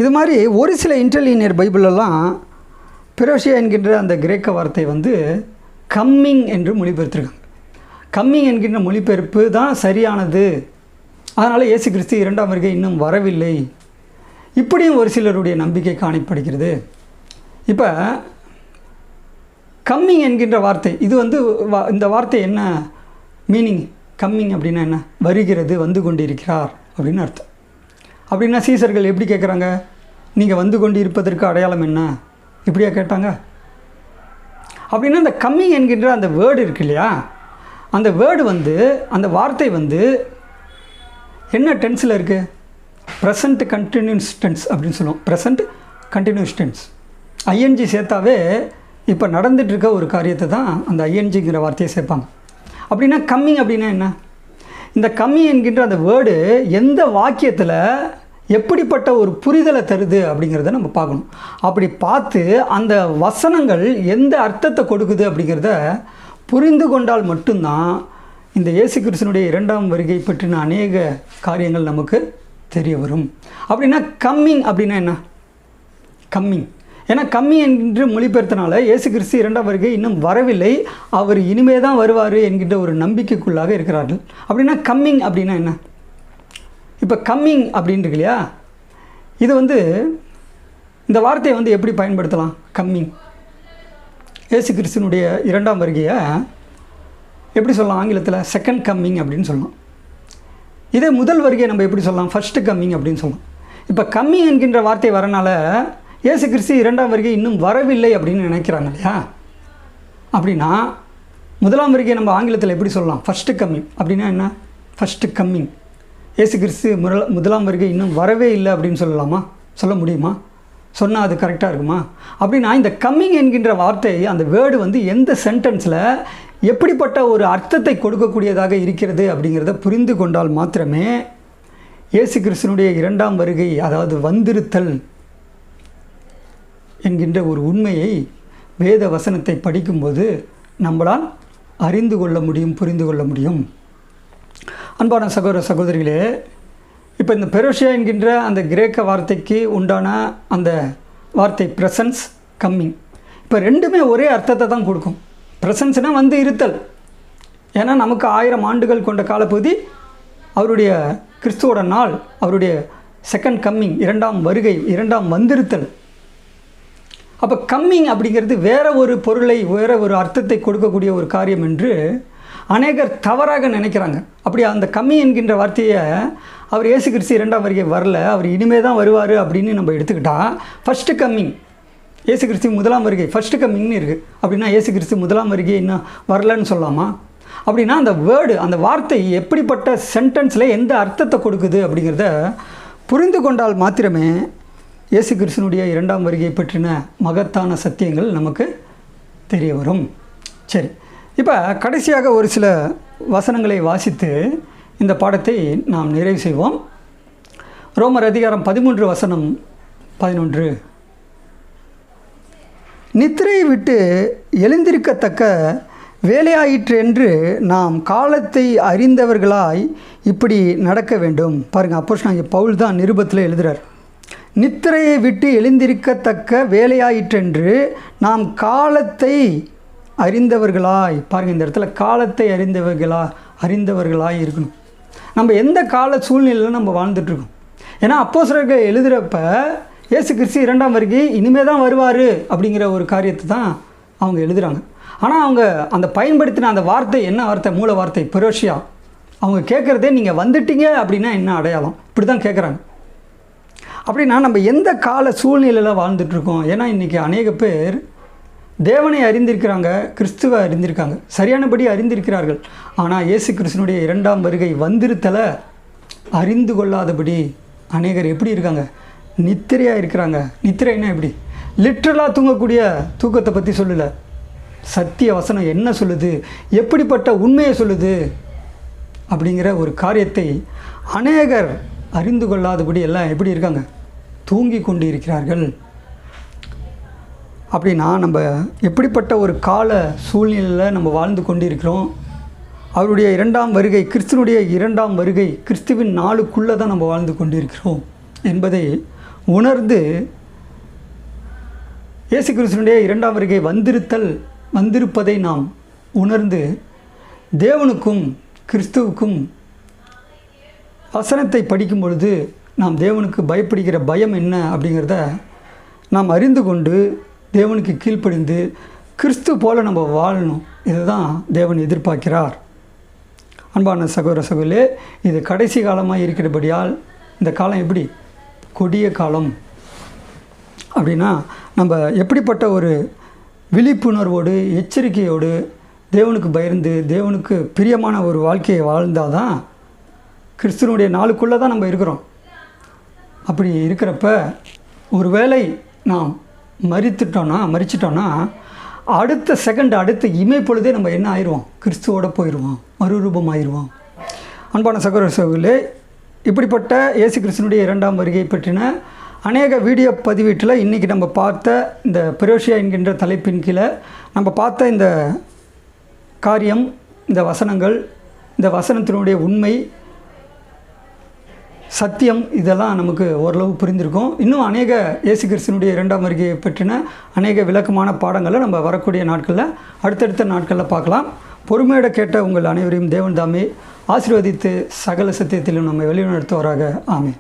இது மாதிரி ஒரு சில இன்டர்லீனியர் பைபிளெல்லாம் பெரோஷியா என்கின்ற அந்த கிரேக்க வார்த்தை கம்மிங் என்று மொழிபெயர்த்திருக்காங்க. கம்மிங் என்கின்ற மொழிபெயர்ப்பு தான் சரியானது. அதனால் இயேசு கிறிஸ்து 2ஆம் வருகை இன்னும் வரவில்லை, இப்படியும் ஒரு சிலருடைய நம்பிக்கை காணப்படுகிறது. இப்போ கம்மிங் என்கின்ற வார்த்தை இது இந்த வார்த்தை என்ன மீனிங்? கம்மிங் அப்படின்னா என்ன? வருகிறது, வந்து கொண்டிருக்கிறார் அப்படின்னு அர்த்தம். அப்படின்னா சீசர்கள் எப்படி கேட்குறாங்க? நீங்கள் வந்து கொண்டு இருப்பதற்கு அடையாளம் என்ன? இப்படியா கேட்டாங்க? அப்படின்னா இந்த கம்மிங் என்கின்ற அந்த வேர்டு இருக்கு இல்லையா, அந்த வேர்டு அந்த வார்த்தை என்ன டென்ஸில் இருக்குது? ப்ரெசண்ட் கண்டினியூஸ் டென்ஸ் அப்படின்னு சொல்லுவோம். Present continuous tense. ஐஎன்ஜி சேர்த்தாவே இப்போ நடந்துகிட்ருக்க ஒரு காரியத்தை தான் அந்த ஐஎன்ஜிங்கிற வார்த்தையை சேர்ப்பாங்க. அப்படின்னா கம்மிங் அப்படின்னா என்ன? இந்த கம்மிங் என்கின்ற அந்த வேர்டு எந்த வாக்கியத்தில் எப்படிப்பட்ட ஒரு புரிதலை தருது அப்படிங்கிறத நம்ம பார்க்கணும். அப்படி பார்த்து அந்த வசனங்கள் எந்த அர்த்தத்தை கொடுக்குது அப்படிங்கிறத புரிந்து கொண்டால் மட்டும்தான் இந்த இயேசு கிறிஸ்துவினுடைய 2ஆம் வருகை பற்றின அநேக காரியங்கள் நமக்கு தெரிய வரும். அப்படின்னா கம்மிங் அப்படின்னா என்ன? கம்மிங் ஏன்னா கம்மி என்று மொழிபெயர்த்தனால இயேசு கிறிஸ்து 2ஆம் வருகை இன்னும் வரவில்லை, அவர் இனிமே தான் வருவார் என்கின்ற ஒரு நம்பிக்கைக்குள்ளாக இருக்கிறார்கள். அப்படின்னா கம்மிங் அப்படின்னா என்ன? இப்போ கம்மிங் அப்படின்ட்டு இல்லையா, இது இந்த வார்த்தையை எப்படி பயன்படுத்தலாம்? கம்மிங், இயேசு கிறிஸ்துனுடைய 2ஆம் வருகையை எப்படி சொல்லலாம்? ஆங்கிலத்தில் செகண்ட் கம்மிங் அப்படின்னு சொல்லலாம். இதே முதல் வருகையை நம்ம எப்படி சொல்லலாம்? ஃபர்ஸ்ட் கம்மிங் அப்படின்னு சொல்லலாம். இப்போ கம்மிங் என்கின்ற வார்த்தை வரனால இயேசு கிறிஸ்து 2ஆம் வருகை இன்னும் வரவில்லை அப்படின்னு நினைக்கிறாங்க இல்லையா. அப்படின்னா முதலாம் வருகையை நம்ம ஆங்கிலத்தில் எப்படி சொல்லலாம்? First coming. அப்படின்னா என்ன? First coming. இயேசு கிறிஸ்து முதலாம் வருகை இன்னும் வரவே இல்லை அப்படின்னு சொல்லலாமா? சொல்ல முடியுமா? சொன்னால் அது கரெக்டாக இருக்குமா? அப்படின்னா இந்த கம்மிங் என்கின்ற வார்த்தை, அந்த வேர்டு எந்த சென்டென்ஸில் எப்படிப்பட்ட ஒரு அர்த்தத்தை கொடுக்கக்கூடியதாக இருக்கிறது அப்படிங்கிறத புரிந்து கொண்டால் மாத்திரமே இயேசு கிறிஸ்துனுடைய 2ஆம் வருகை, அதாவது வந்திருத்தல் என்கின்ற ஒரு உண்மையை வேத வசனத்தை படிக்கும்போது நம்மளால் அறிந்து கொள்ள முடியும், புரிந்து கொள்ள முடியும். அன்பான சகோதர சகோதரிகளே, இப்போ இந்த பெரோஷியா என்கின்ற அந்த கிரேக்க வார்த்தைக்கு உண்டான அந்த வார்த்தை ப்ரெசன்ஸ், கம்மிங், இப்போ ரெண்டுமே ஒரே அர்த்தத்தை தான் கொடுக்கும். ப்ரெசன்ஸ்னால் வந்து இருத்தல். ஏன்னா நமக்கு 1000 ஆண்டுகள் கொண்ட காலப்பகுதி அவருடைய கிறிஸ்துவோட நாள், அவருடைய செகண்ட் கம்மிங், இரண்டாம் வருகை, இரண்டாம் வந்திருத்தல். அப்போ கம்மிங் அப்படிங்கிறது வேறு ஒரு பொருளை, வேறு ஒரு அர்த்தத்தை கொடுக்கக்கூடிய ஒரு காரியம் என்று அநேகர் தவறாக நினைக்கிறாங்க. அப்படி அந்த கம்மிங் என்கின்ற வார்த்தையை அவர் இயேசு கிறிஸ்து இரண்டாம் வருகை வரல, அவர் இனிமே தான் வருவார் அப்படின்னு நம்ம எடுத்துக்கிட்டால், ஃபஸ்ட்டு கம்மிங் இயேசு கிறிஸ்து முதலாம் வருகை, ஃபஸ்ட்டு கம்மிங்னு இருக்குது. அப்படின்னா இயேசு கிறிஸ்து முதலாம் வருகை இன்னும் வரலன்னு சொல்லலாமா? அப்படின்னா அந்த வேர்டு, அந்த வார்த்தை எப்படிப்பட்ட சென்டென்ஸில் எந்த அர்த்தத்தை கொடுக்குது அப்படிங்கிறத புரிந்து கொண்டால் மாத்திரமே இயேசு கிறிஸ்துனுடைய இரண்டாம் வருகை பற்றின மகத்தான சத்தியங்கள் நமக்கு தெரிய வரும். சரி, இப்போ கடைசியாக ஒரு சில வசனங்களை வாசித்து இந்த பாடத்தை நாம் நிறைவு செய்வோம். ரோமர் அதிகாரம் 13 வசனம் 11. நித்திரையை விட்டு எழுந்திருக்கத்தக்க வேலையாயிற்று என்று நாம் காலத்தை அறிந்தவர்களாய் இப்படி நடக்க வேண்டும். பாருங்கள், அப்போஸ்தலனாகிய பவுல் தான் நிருபத்தில் எழுதுகிறார். நித்திரையை விட்டு எழுந்திருக்கத்தக்க வேலையாயிற்றென்று நாம் காலத்தை அறிந்தவர்களாய், பாருங்கள் இந்த இடத்துல காலத்தை அறிந்தவர்களாய் இருக்கணும். நம்ம எந்த கால சூழ்நிலையில் நம்ம வாழ்ந்துட்டுருக்கோம். ஏன்னா அப்போஸ்தலர்கள் எழுதுகிறப்ப இயேசு கிறிஸ்து இரண்டாம் வருகை இனிமே தான் வருவார் அப்படிங்கிற ஒரு காரியத்தை தான் அவங்க எழுதுகிறாங்க. ஆனால் அவங்க அந்த பயன்படுத்தின அந்த வார்த்தை என்ன வார்த்தை? மூல வார்த்தை பெரோஷியா. அவங்க கேட்குறதே நீங்கள் வந்துட்டீங்க அப்படின்னா என்ன அடையாளம், இப்படி தான் கேட்குறாங்க. அப்படின்னா நம்ம எந்த கால சூழ்நிலையில் வாழ்ந்துட்டுருக்கோம்? ஏன்னா இன்றைக்கி அநேக பேர் தேவனை அறிந்திருக்கிறாங்க, கிறிஸ்துவை அறிந்திருக்காங்க, சரியானபடி அறிந்திருக்கிறார்கள். ஆனால் இயேசு கிறிஸ்துனுடைய இரண்டாம் வருகை வந்திருத்தலை அறிந்து கொள்ளாதபடி அநேகர் எப்படி இருக்காங்க? நித்திரையாக இருக்கிறாங்க. நித்திரைன்னா எப்படி? லிட்ரலாக தூங்கக்கூடிய தூக்கத்தை பற்றி சொல்லலை. சத்திய வசனம் என்ன சொல்லுது, எப்படிப்பட்ட உண்மையை சொல்லுது அப்படிங்கிற ஒரு காரியத்தை அநேகர் அறிந்து கொள்ளாதபடி எல்லாம் எப்படி இருக்காங்க? தூங்கி கொண்டு இருக்கிறார்கள். அப்படின்னா நம்ம எப்படிப்பட்ட ஒரு கால சூழ்நிலையில் நம்ம வாழ்ந்து கொண்டு இருக்கிறோம்? அவருடைய இரண்டாம் வருகை, கிறிஸ்துவனுடைய இரண்டாம் வருகை, கிறிஸ்துவின் நாளுக்குள்ளே தான் நம்ம வாழ்ந்து கொண்டு இருக்கிறோம் என்பதை உணர்ந்து இயேசு கிறிஸ்துவனுடைய இரண்டாம் வருகை வந்திருப்பதை நாம் உணர்ந்து தேவனுக்கும் கிறிஸ்துவுக்கும் வசனத்தை படிக்கும் பொழுது நாம் தேவனுக்கு பயப்படுகிற பயம் என்ன அப்படிங்கிறத நாம் அறிந்து கொண்டு தேவனுக்கு கீழ்ப்படிந்து கிறிஸ்து போல நம்ம வாழணும். இதுதான் தேவன் எதிர்பார்க்கிறார். அன்பான சகோதர சகோதரிகளே, இது கடைசி காலமாக இருக்கிறபடியால் இந்த காலம் எப்படி? கொடிய காலம். அப்படின்னா நம்ம எப்படிப்பட்ட ஒரு விழிப்புணர்வோடு, எச்சரிக்கையோடு, தேவனுக்கு பயந்து தேவனுக்கு பிரியமான ஒரு வாழ்க்கையை வாழ்ந்தால் தான் கிறிஸ்துவனுடைய நாளுக்குள்ளே தான் நம்ம இருக்கிறோம். அப்படி இருக்கிறப்ப ஒருவேளை நாம் மரிச்சிட்டோன்னா அடுத்த செகண்ட், அடுத்த இமைப்பொழுதே நம்ம என்ன ஆயிடுவோம்? கிறிஸ்துவோடு போயிடுவோம், மறுரூபம் ஆயிடுவோம். அன்பான சகோதர சகோதரிகளே, இப்படிப்பட்ட இயேசு கிறிஸ்துவனுடைய இரண்டாம் வருகை பற்றின அநேக வீடியோ பதிவீட்டில் இன்றைக்கி நம்ம பார்த்த இந்த பெரோஷியா என்கின்ற தலைப்பின் கீழே நம்ம பார்த்த இந்த காரியம், இந்த வசனங்கள், இந்த வசனத்தினுடைய உண்மை, சத்தியம், இதெல்லாம் நமக்கு ஓரளவு புரிந்திருக்கும். இன்னும் அநேக இயேசு கிறிஸ்துவனுடைய இரண்டாம் வருகையை பற்றின அநேக விளக்கமான பாடங்களை நம்ம வரக்கூடிய நாட்களில், அடுத்தடுத்த நாட்களில் பார்க்கலாம். பொறுமையோடு கேட்ட உங்கள் அனைவரையும் தேவன் தாமே ஆசீர்வதித்து சகல சத்தியத்திலும் நம்மை வழிநடத்துவாராக. ஆமென்.